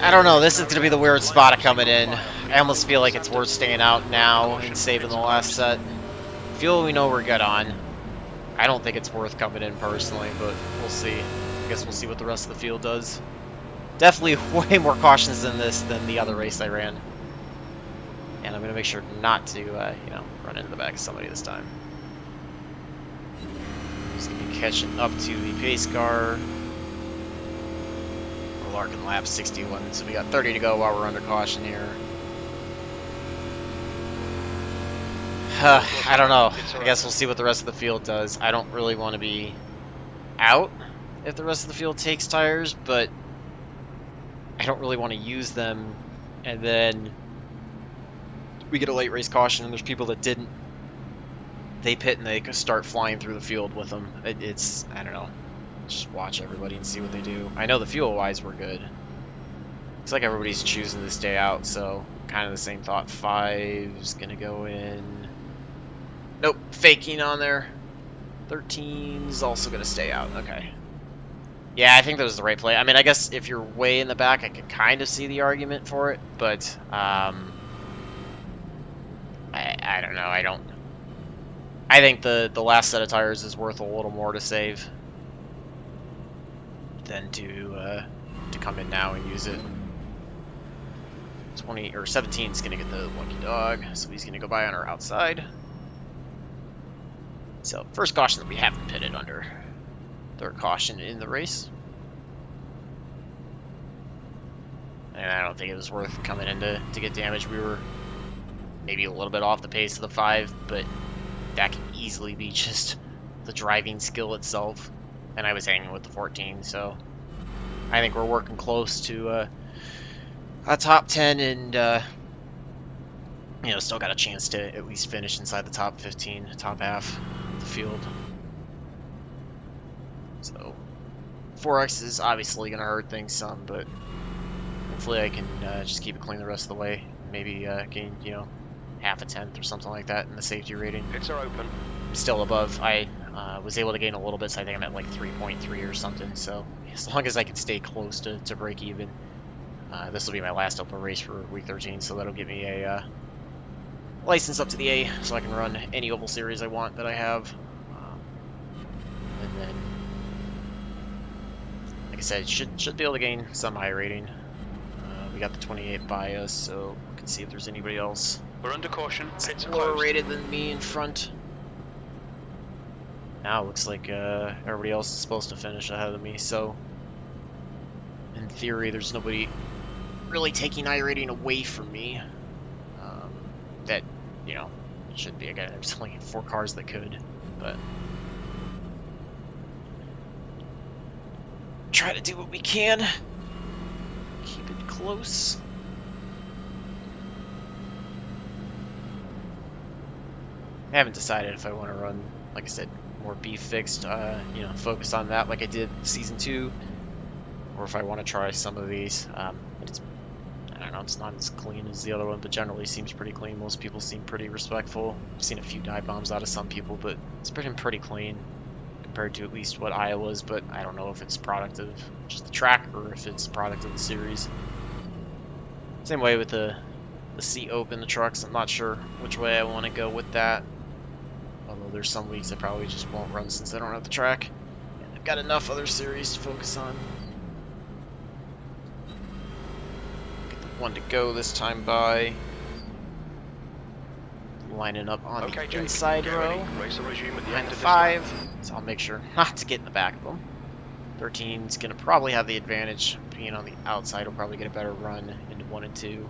I don't know, this is going to be the weird spot of coming in. I almost feel like it's worth staying out now and saving the last set. Fuel we know we're good on. I don't think it's worth coming in personally, but we'll see. I guess we'll see what the rest of the field does. Definitely way more cautious in this than the other race I ran. And I'm going to make sure not to, you know, run into the back of somebody this time. Just going to be catching up to the pace car. We're larking lap 61, so we got 30 to go while we're under caution here. I don't know. I guess we'll see what the rest of the field does. I don't really want to be out if the rest of the field takes tires, but I don't really want to use them, and then we get a late race caution and there's people that didn't. They pit and they start flying through the field with them. It's, I don't know. Just watch everybody and see what they do. I know the fuel-wise we're good. Looks like everybody's choosing to stay out, so kind of the same thought. 5's gonna go in. Nope, faking on there. 13's also going to stay out. Okay. Yeah, I think that was the right play. I mean, I guess if you're way in the back, I could kind of see the argument for it, but I don't know. I think the last set of tires is worth a little more to save than to come in now and use it. 20 or 17 is gonna get the lucky dog, so he's gonna go by on our outside. So first caution that we haven't pitted under. Third caution in the race. And I don't think it was worth coming in to get damage. We were maybe a little bit off the pace of the 5, but that can easily be just the driving skill itself. And I was hanging with the 14, so I think we're working close to a top 10, and you know, still got a chance to at least finish inside the top 15, top half of the field. So 4X is obviously going to hurt things some, but hopefully I can just keep it clean the rest of the way. Maybe gain, you know, half a tenth or something like that in the safety rating. Pits are open. I'm still above. I was able to gain a little bit, so I think I'm at like 3.3 or something. So as long as I can stay close to break even, this will be my last open race for week 13, so that'll give me a license up to the A, so I can run any oval series I want that I have. And then, like I said, should be able to gain some high rating. We got the 28 by us, so we can see if there's anybody else We're under caution. Pits are lower closed. rated than me in front. Now it looks like everybody else is supposed to finish ahead of me, so in theory there's nobody really taking high rating away from me. That, you know, should be. Again, there's only 4 cars that could, but try to do what we can. Keep it close. I haven't decided if I want to run, like I said, more beef fixed, you know, focus on that like I did season 2, or if I want to try some of these. It's, I don't know, it's not as clean as the other one, but generally seems pretty clean. Most people seem pretty respectful. I've seen a few dive bombs out of some people, but it's been pretty clean compared to at least what Iowa's, but I don't know if it's product of just the track or if it's product of the series. Same way with the seat open, the trucks. I'm not sure which way I want to go with that. Although there's some weeks I probably just won't run since I don't have the track. And I've got enough other series to focus on. Get the one to go this time by. Lining up on Okay, the Jake, inside get row. ready. Race will resume at the Behind end the of this 5. lap. So I'll make sure not to get in the back of them. 13's going to probably have the advantage. Being on the outside, will probably get a better run into 1 and 2.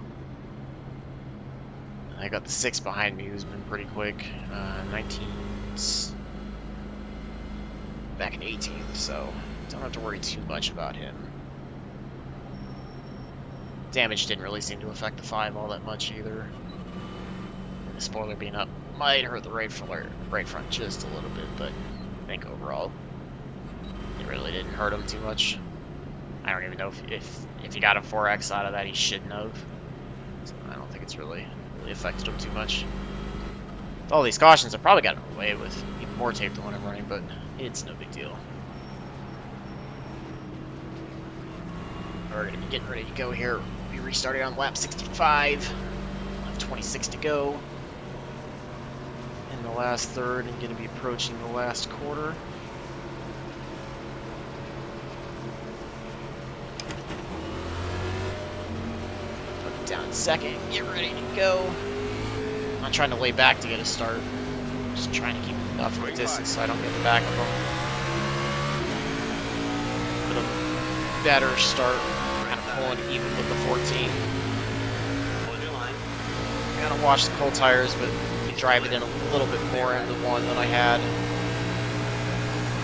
I got the 6 behind me, who's been pretty quick. 19's back in 18th, so don't have to worry too much about him. Damage didn't really seem to affect the 5 all that much either. And the spoiler being up might hurt the right front just a little bit, but I think overall it really didn't hurt him too much. I don't even know if he got a 4X out of that, he shouldn't have. So I don't think it's really affected him too much. With all these cautions, I probably got away with even more tape than what I'm running, but it's no big deal. We're going to be getting ready to go here. We restarted on lap 65. We'll have 26 to go in the last third, and going to be approaching the last quarter. Down second, get ready to go. I'm not trying to lay back to get a start. Just trying to keep enough of a distance so I don't get in the back of them. With a better start, kind of pulling even with the 14. Hold your line. I'm gonna wash the cold tires, but drive it in a little bit more into 1 than I had.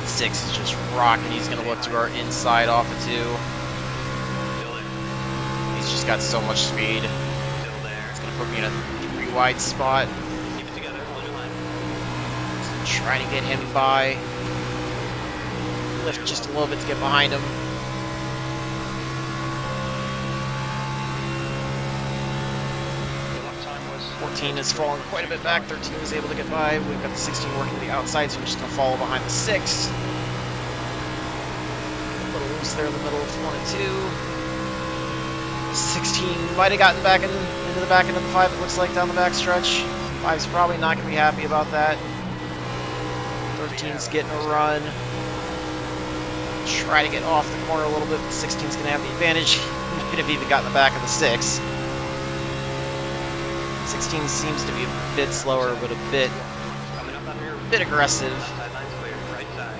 6 is just rocking. He's gonna look to our inside off of 2. He's just got so much speed. Still there. It's gonna put me in a 3 wide spot. Keep it together. Hold your line. Trying to get him by. Lift just a little bit to get behind him. The lap time was 14 is falling quite a bit back. 13 was able to get by. We've got the 16 working to the outside, so we're just going to follow behind the 6. A little loose there in the middle of 1 and 2. 16 might have gotten back into the back end of the 5, it looks like, down the back stretch. 5's probably not going to be happy about that. 13's getting a run. Try to get off the corner a little bit, but 16's going to have the advantage. He might have even gotten the back of the 6. 16 seems to be a bit slower, but a bit aggressive. Sideline's clear. Right side.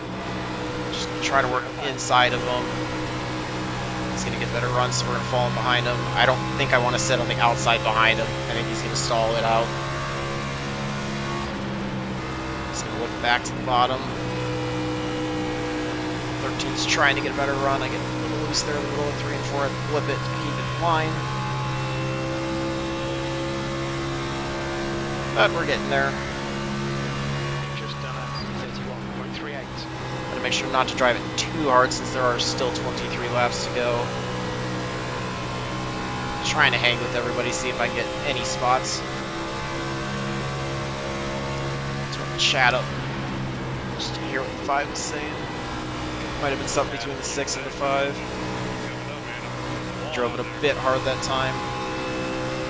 Just try to work inside of him. He's going to get better runs, so we're going to fall in behind him. I don't think I want to sit on the outside behind him. I think he's going to stall it out. He's going to look back to the bottom. 13's trying to get a better run. I get a little loose there in the middle of 3 and 4. I flip it to keep it in line. But we're getting there. Just done a 31.38. Gotta make sure not to drive it too hard since there are still 23 laps to go. Trying to hang with everybody, see if I can get any spots. Turn the chat up just to hear what the 5 is saying. Might have been something between the 6 and the 5. Drove it a bit hard that time.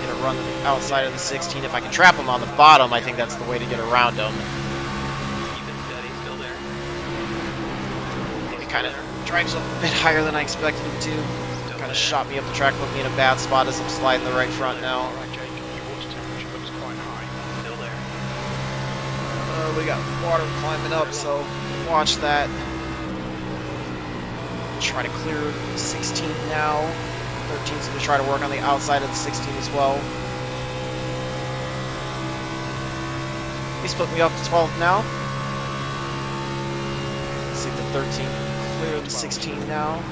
Get a run to the outside of the 16. If I can trap him on the bottom, I think that's the way to get around him. Keep it steady. Still there. He kind of drives up a bit higher than I expected him to. Kind of shot me up the track, put me in a bad spot as I'm sliding the right front now. Alright, Jake, your water temperature looks quite high. Still there. We got water climbing up, so watch that. Try to clear 16 now. 13's going to try to work on the outside of the 16 as well. He's put me up to 12 now. Let's see if the 13 can clear the 16 now.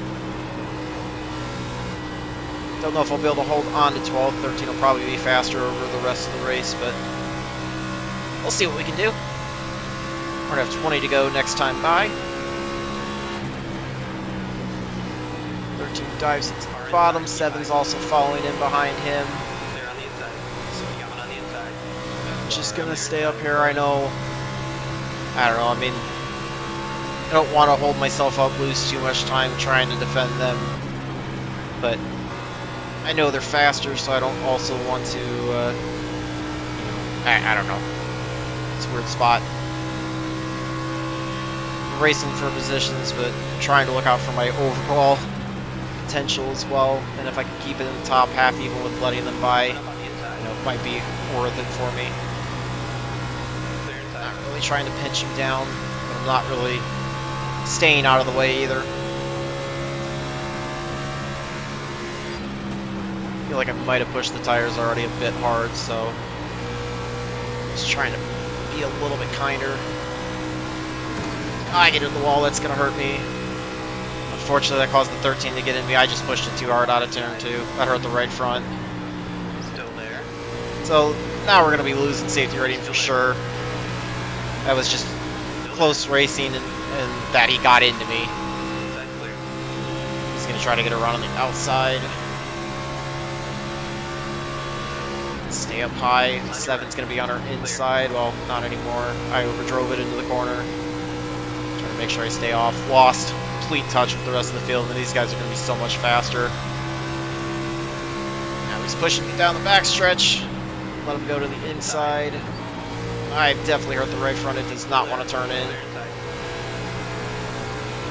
Don't know if I'll be able to hold on to 12. 13 will probably be faster over the rest of the race, but we'll see what we can do. We're going to have 20 to go next time by. 13 dives into the bottom. 7's also following in behind him. Clear on the inside. Coming on the inside. Just going to stay up here. I know. I don't know. I mean, I don't want to hold myself up, lose too much time trying to defend them. But I know they're faster, so I don't also want to, I don't know. It's a weird spot. I'm racing for positions, but I'm trying to look out for my overall potential as well. And if I can keep it in the top half, even with letting them by, Up on the inside. it might be worth it for me. Clear inside. Not really trying to pinch him down, but I'm not really staying out of the way either. I feel like I might have pushed the tires already a bit hard, so just trying to be a little bit kinder. I get in the wall, that's going to hurt me. Unfortunately, that caused the 13 to get in me. I just pushed it too hard out of turn 2. That hurt the right front. Still there. So now we're going to be losing safety rating for sure. That was just close racing, and that he got into me. Inside clear. He's going to try to get a run on the outside. Stay up high. 7's going to be on our inside. Well, not anymore. I overdrove it into the corner. Trying to make sure I stay off. Lost complete touch with the rest of the field, and these guys are going to be so much faster. Now he's pushing me down the backstretch. Let him go to the inside. I definitely hurt the right front. It does not want to turn in. Clear inside.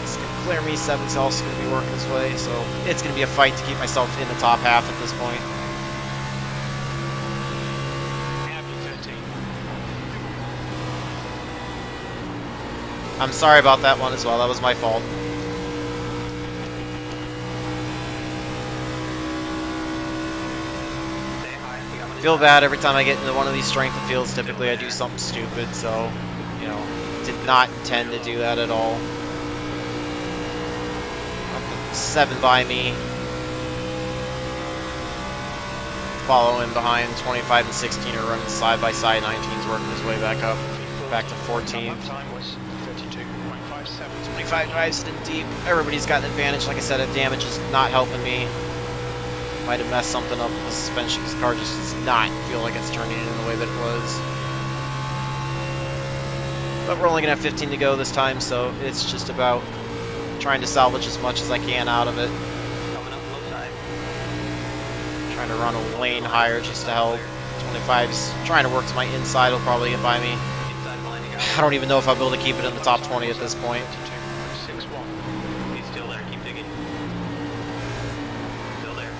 It's going to clear me. 7's also going to be working his way, so it's going to be a fight to keep myself in the top half at this point. I'm sorry about that one as well. That was my fault. Stay high. You got one Feel inside. bad every time I get into one of these strength of fields. Typically I do something stupid, so, you know, did not intend to do that at all. 7 by me. Following behind. 25 and 16 are running side by side. 19's working his way back up. Back to 14. Lap time was 32.57. 25 drives in deep. Everybody's got an advantage. Like I said, damage is not helping me. Might have messed something up with the suspension because the car just does not feel like it's turning in the way that it was. But we're only going to have 15 to go this time, so it's just about trying to salvage as much as I can out of it. Coming up low side. Trying to run a lane higher just to help. 25's trying to work to my inside. He'll probably get by me. Inside blinding out. I don't even know if I'll be able to keep it in the top 20 at this point. 32.61. He's still there. Keep digging. Still there.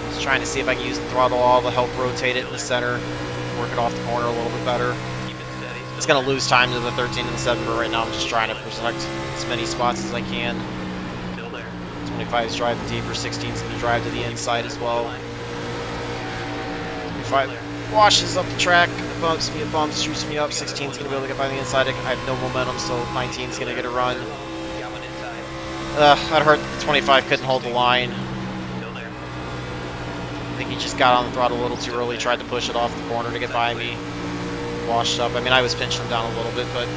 Just trying to see if I can use the throttle all to help rotate it in the center. Work it off the corner a little bit better. Keep it steady. It's going to lose time to the 13 and the 7, but right now I'm just trying to protect as many spots as I can. Still there. 25's driving deeper, 16's going to drive to the inside as well. 25 washes up the track, bumps me, shoots me up. 16's going to be able to get by the inside. I have no momentum, so 19's going to get a run. Got one inside. That hurt. The 25 couldn't hold the line. Still there. I think he just got on the throttle a little too early, tried to push it off the corner to get by me. Washed up. I mean, I was pinching him down a little bit, but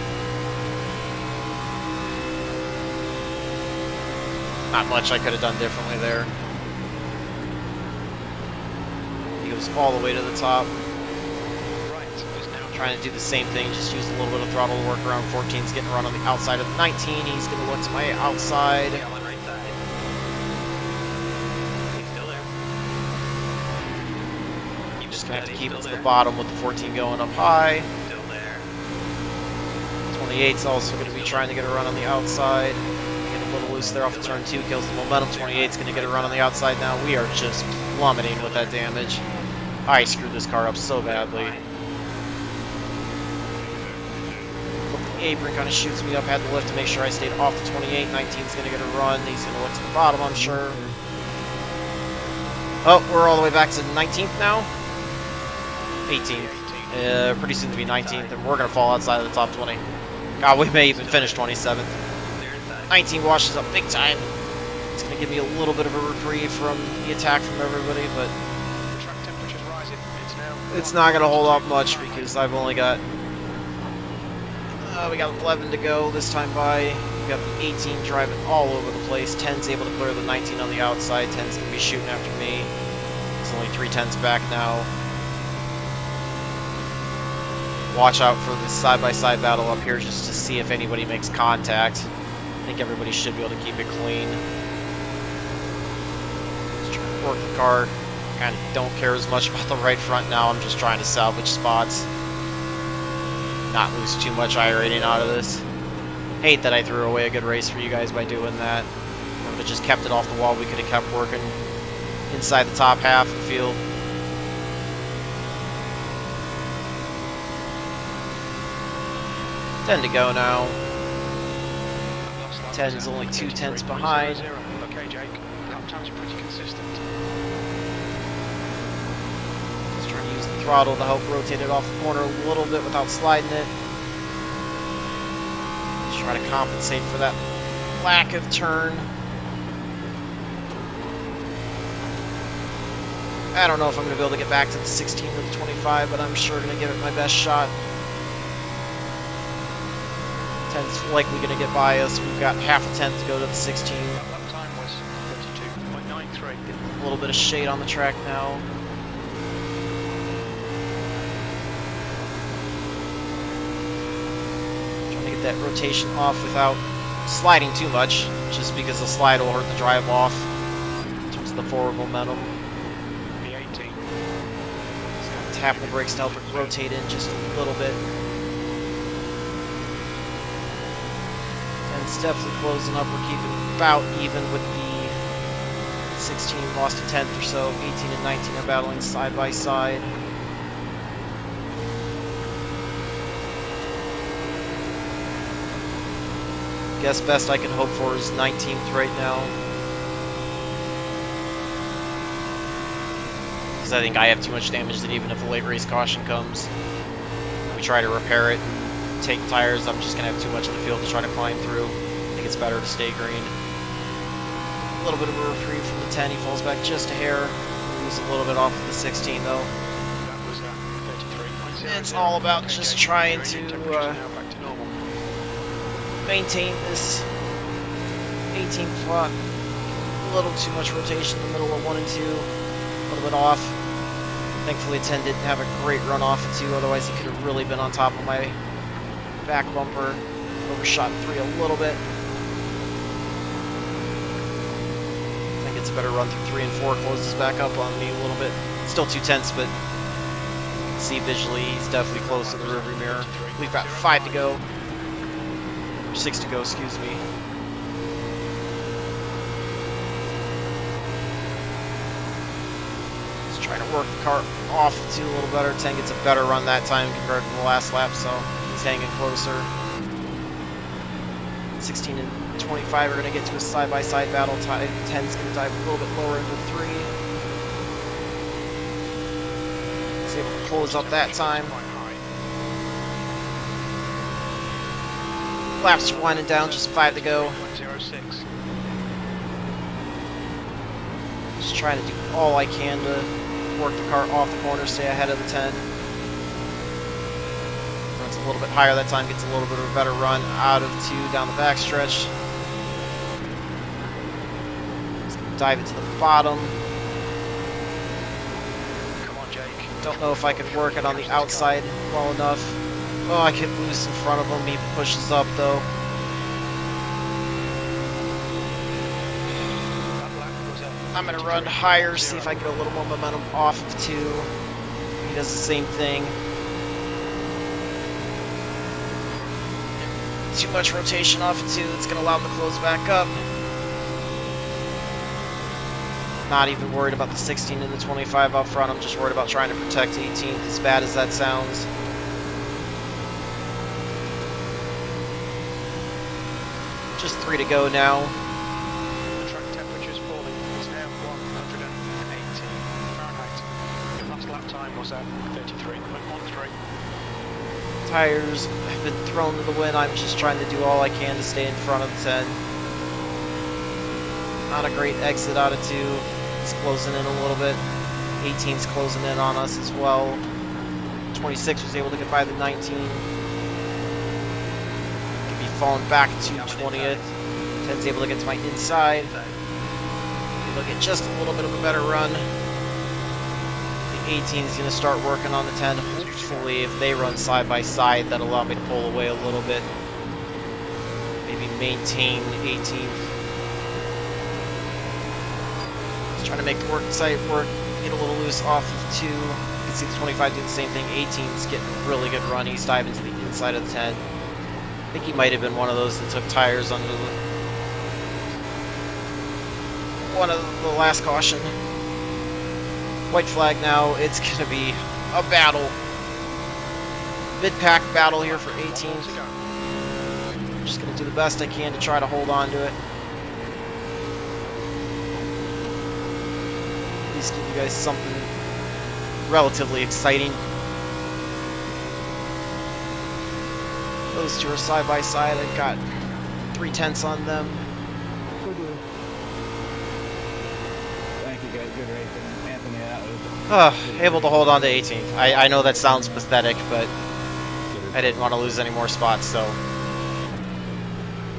not much I could have done differently there. He goes all the way to the top. Right is now Trying to do the same thing, just use a little bit of throttle to work around. 14's getting run on the outside of the 19. He's going to look to my outside. Got one right side. He's still there. Keep Just it going to have to steady, keep it still to there. the bottom with the 14 going up high. Still there. 28's also going to be trying to get a run on the outside. Get a little loose there off of turn 2, kills the momentum. 28's going to get a run on the outside now. We are just plummeting with that damage. I screwed this car up so badly. The apron kind of shoots me up, had to lift to make sure I stayed off the 28. 19's going to get a run. He's going to look to the bottom, I'm sure. Oh, we're all the way back to 19th now. 18th. Pretty soon to be 19th, and we're going to fall outside of the top 20. God, we may even finish 27th. Clear inside. 19 washes up big time. It's going to give me a little bit of a reprieve from the attack from everybody, but the track temperature's rising. It's now. it's not going to hold up much because I've only got... we got 11 to go this time by. We got the 18 driving all over the place. 10's able to clear the 19 on the outside. 10's going to be shooting after me. It's only 3 10s back now. Watch out for the side-by-side battle up here just to see if anybody makes contact. I think everybody should be able to keep it clean. Just trying to work the car. Kind of don't care as much about the right front now. I'm just trying to salvage spots. Not lose too much iRating out of this. Hate that I threw away a good race for you guys by doing that. If I would have just kept it off the wall, we could have kept working inside the top half of the field. Ten to go now. 10's only 2 tenths behind. Okay, Jake. Lap times are pretty consistent. Just trying to use the throttle to help rotate it off the corner a little bit without sliding it. Just try to compensate for that lack of turn. I don't know if I'm going to be able to get back to the 16 or the 25, but I'm sure going to give it my best shot. 10's likely going to get by us. We've got half a tenth to go to the 16. Lap time was 32.93. A little bit of shade on the track now. Trying to get that rotation off without sliding too much, just because the slide will hurt the drive off in terms of the forward momentum. The 18. Just gonna tap the brakes to help it rotate in just a little bit. And it's definitely closing up. We're keeping about even with the 16 lost a tenth or so. 18 and 19 are battling side by side. Guess best I can hope for is 19th right now. Because I think I have too much damage that even if a late race caution comes, we try to repair it and take tires, I'm just going to have too much of the field to try to climb through. I think it's better to stay green. A little bit of a reprieve from the 10, he falls back just a hair. Lose a little bit off of the 16 though. That was 33.00. It's all about Okay, just Jake, trying temperature's to now back to normal. maintain this 18 front. A little too much rotation in the middle of 1 and 2. bit off. Thankfully 10 didn't have a great run off of 2, otherwise he could have really been on top of my back bumper. Overshot 3 a little bit. I think it's a better run through 3 and 4, closes back up on me a little bit. Still 2 tenths, but you can see visually he's definitely close to the rearview mirror. We've got 5 to go. Or 6 to go, excuse me. Trying to work the car off to a little better. 10 gets a better run that time compared to the last lap, so he's hanging closer. 16 and 25 are going to get to a side-by-side battle. 10's going to dive a little bit lower into 3. He's able to close up that time. Laps are winding down, just 5 to go. 106. Just trying to do all I can to work the car off the corner, stay ahead of the 10. Runs a little bit higher that time, gets a little bit of a better run out of 2 down the backstretch. Just gonna dive it to the bottom. Come on, Jake. Don't know if I could work it on the outside well enough. Oh, I get loose in front of him. He pushes up though. I'm going to run higher, see if I can get a little more momentum off of 2. He does the same thing. Too much rotation off of 2. It's going to allow him to close back up. Not even worried about the 16 and the 25 up front. I'm just worried about trying to protect 18th, as bad as that sounds. Just 3 to go now. The track temperature's falling. It's now 180 Fahrenheit. Your last lap time was at 33.13. Tires have been thrown to the wind. I'm just trying to do all I can to stay in front of the 10. Not a great exit out of 2. It's closing in a little bit. 18's closing in on us as well. 26 was able to get by the 19. Could be falling back to 20th. 10's able to get to my inside. Able to get just a little bit of a better run. The 18's going to start working on the 10. Hopefully, if they run side by side, that'll allow me to pull away a little bit. Maybe maintain 18th. Just trying to make the work side work. Get a little loose off of 2. You can see the 25 do the same thing. 18's getting a really good run. He's diving to the inside of the 10. I think he might have been one of those that took tires under the last caution. White flag now. It's going to be a battle. Mid-pack battle here for 18th. I'm just going to do the best I can to try to hold on to it. At least give you guys something relatively exciting. Those two are side by side. I've got 3 tenths on them. Thank you guys, good racing. Anthony, that was... Able to hold on to 18th. I know that sounds pathetic, but I didn't want to lose any more spots, so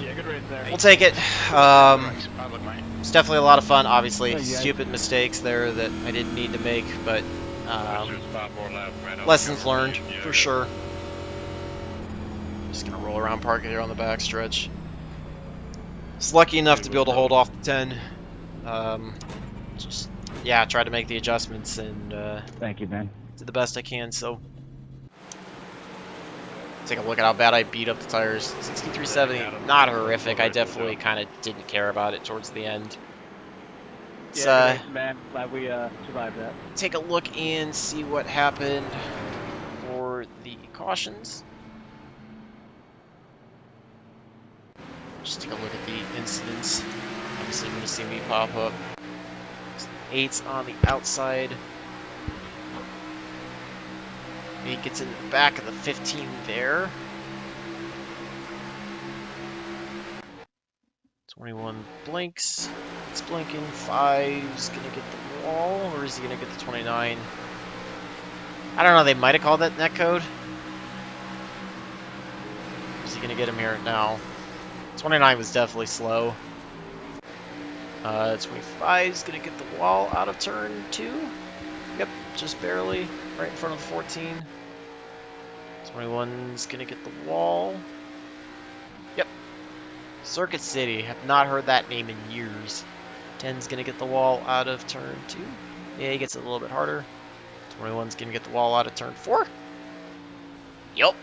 Yeah, good race there. we'll take it. It's definitely a lot of fun. Obviously, stupid mistakes there that I didn't need to make, but lessons learned for sure. Just gonna roll around parking here on the backstretch. Was lucky enough to be able to hold off the 10. Just yeah, tried to make the adjustments and Thank you, man. did the best I can. So take a look at how bad I beat up the tires. 63.70, not horrific. I definitely kind of didn't care about it towards the end. Let's Yeah, good racing, man. Glad we survived that. take a look and see what happened for the cautions. Just take a look at the incidents. Obviously, you're going to see me pop up. 8's on the outside. 8 gets in the back of the 15 there. 21 blinks. It's blinking. 5's going to get the wall, or is he going to get the 29? I don't know. They might have called that netcode. Is he going to get him here now? 29 was definitely slow. 25 is going to get the wall out of turn 2. Yep, just barely. Right in front of the 14. 21's gonna get the wall. Yep. Circuit City. Have not heard that name in years. 10's gonna get the wall out of turn 2. Yeah, he gets it a little bit harder. 21's gonna get the wall out of turn 4. Yup.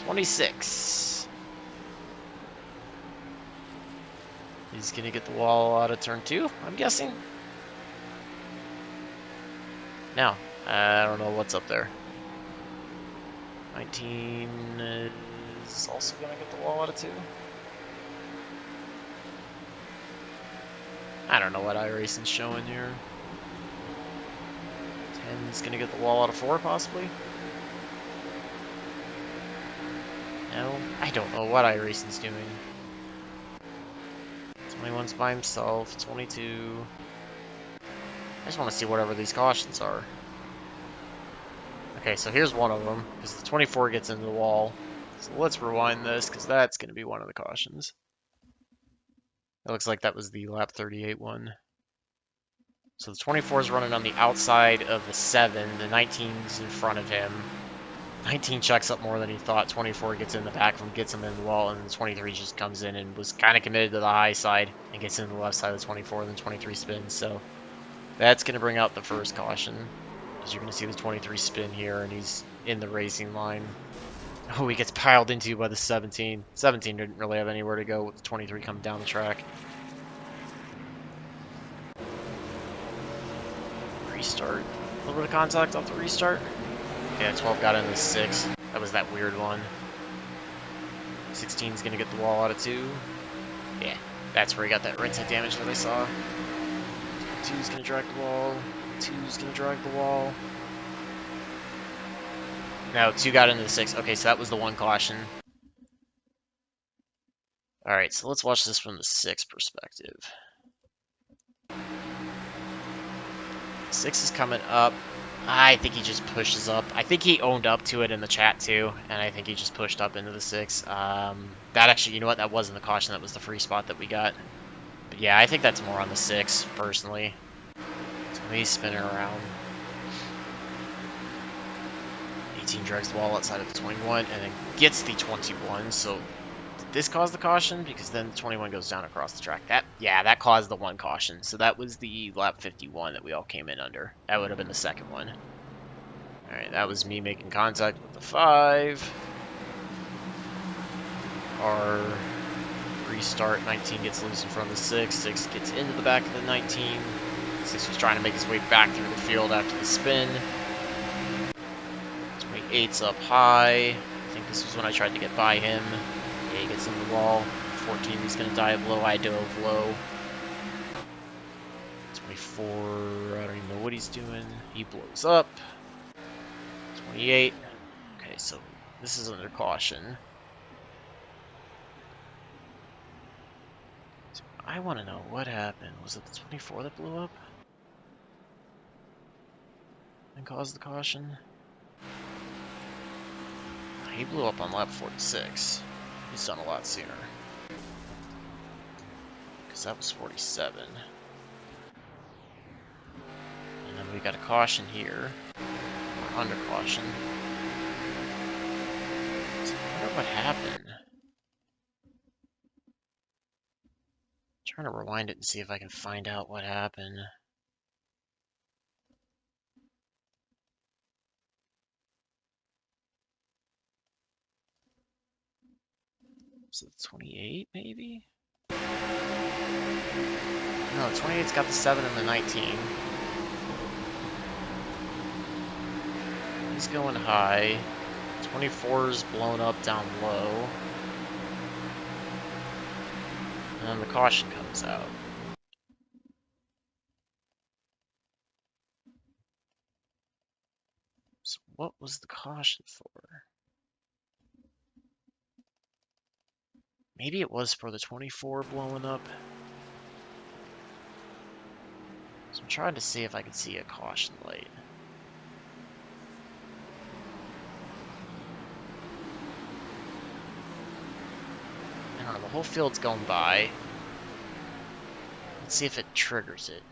26. He's gonna get the wall out of turn 2, I'm guessing. Now, I don't know what's up there. 19 is also gonna get the wall out of 2. I don't know what iRacing's showing here. 10's gonna get the wall out of 4, possibly. No, I don't know what iRacing's doing. 21's by himself. 22. I just want to see whatever these cautions are. Okay, so here's one of them, because the 24 gets into the wall. So let's rewind this, because that's going to be one of the cautions. It looks like that was the lap 38 one. So the 24 is running on the outside of the 7. The 19's in front of him. 19 checks up more than he thought. 24 gets in the back of him, gets him in the wall, and then 23 just comes in and was kind of committed to the high side and gets into the left side of the 24, and then 23 spins. So that's going to bring out the first caution, because you're going to see the 23 spin here, and he's in the racing line. Oh, he gets piled into by the 17. 17 didn't really have anywhere to go with the 23 coming down the track. Restart. A little bit of contact off the restart. Yeah, 12 got into the 6. That was that weird one. 16's gonna get the wall out of 2. Yeah, that's where he got that right side damage that I saw. 2's gonna drag the wall. 2's gonna drag the wall. No, 2 got into the 6. Okay, so that was the one caution. Alright, so let's watch this from the 6 perspective. 6 is coming up. I think he just pushes up. I think he owned up to it in the chat too, and I think he just pushed up into the 6. That actually, you know what? That wasn't the caution. That was the free spot that we got. But yeah, I think that's more on the 6, personally. So he's spinning around. 18 drags the wall outside of the 21, and then gets the 21. So did this cause the caution? Because then the 21 goes down across the track. That caused the one caution. So that was the lap 51 that we all came in under. That would have been the second one. Alright, that was me making contact with the 5. Our restart. 19 gets loose in front of the 6. 6 gets into the back of the 19. 6 was trying to make his way back through the field after the spin. 28's up high. I think this was when I tried to get by him. Yeah, he gets in the wall. 14, he's going to dive low. I dove low. 24, I don't even know what he's doing. He blows up. 28. Okay, so this is under caution. So I want to know what happened. Was it the 24 that blew up and caused the caution? He blew up on lap 46. He's done a lot sooner. Because that was 47. And then we got a caution here. Or under caution. So I wonder what happened. I'm trying to rewind it and see if I can find out what happened. So 28, maybe? No, 28's got the 7 and the 19. He's going high. 24's blown up down low. And then the caution comes out. So what was the caution for? Maybe it was for the 24 blowing up. So I'm trying to see if I can see a caution light. I don't know, the whole field's going by. Let's see if it triggers it.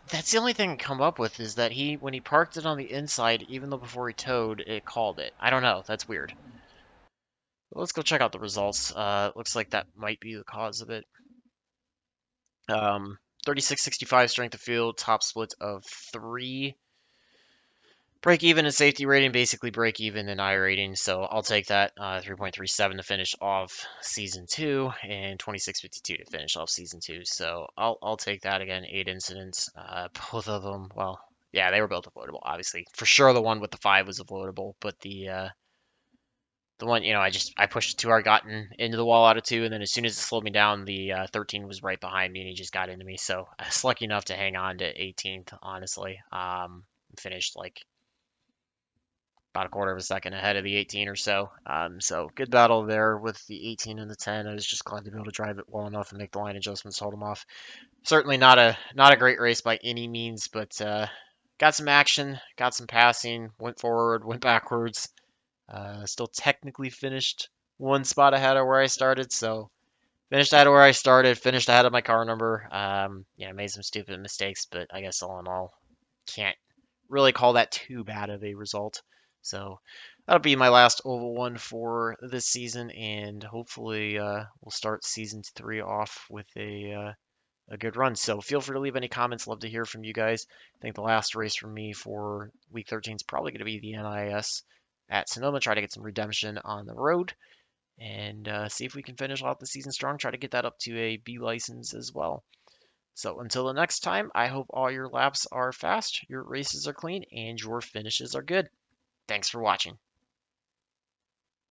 That's the only thing I come up with is that when he parked it on the inside, even though before he towed, it called it. I don't know. That's weird. Let's go check out the results. Looks like that might be the cause of it. 3665 strength of field, top split of 3. Break even in safety rating, basically break even in I rating, so I'll take that. 3.37 to finish off season 2, and 2652 to finish off season 2. So I'll take that again. 8 incidents, both of them. Well, yeah, they were both avoidable, obviously. For sure, the one with the 5 was avoidable, but the one, I pushed it too hard, into the wall out of 2, and then as soon as it slowed me down, the 13 was right behind me, and he just got into me. So I was lucky enough to hang on to 18th, honestly. Finished like about a quarter of a second ahead of the 18 or so. So good battle there with the 18 and the 10. I was just glad to be able to drive it well enough and make the line adjustments to hold them off. Certainly not a great race by any means, but got some action, got some passing, went forward, went backwards. Still technically finished one spot ahead of where I started, so finished ahead of where I started, finished ahead of my car number. Made some stupid mistakes, but I guess all in all, can't really call that too bad of a result. So that'll be my last oval one for this season, and hopefully we'll start season 3 off with a good run. So feel free to leave any comments. Love to hear from you guys. I think the last race for me for week 13 is probably going to be the NIS at Sonoma. Try to get some redemption on the road and see if we can finish off the season strong. Try to get that up to a B license as well. So until the next time, I hope all your laps are fast, your races are clean, and your finishes are good. Thanks for watching.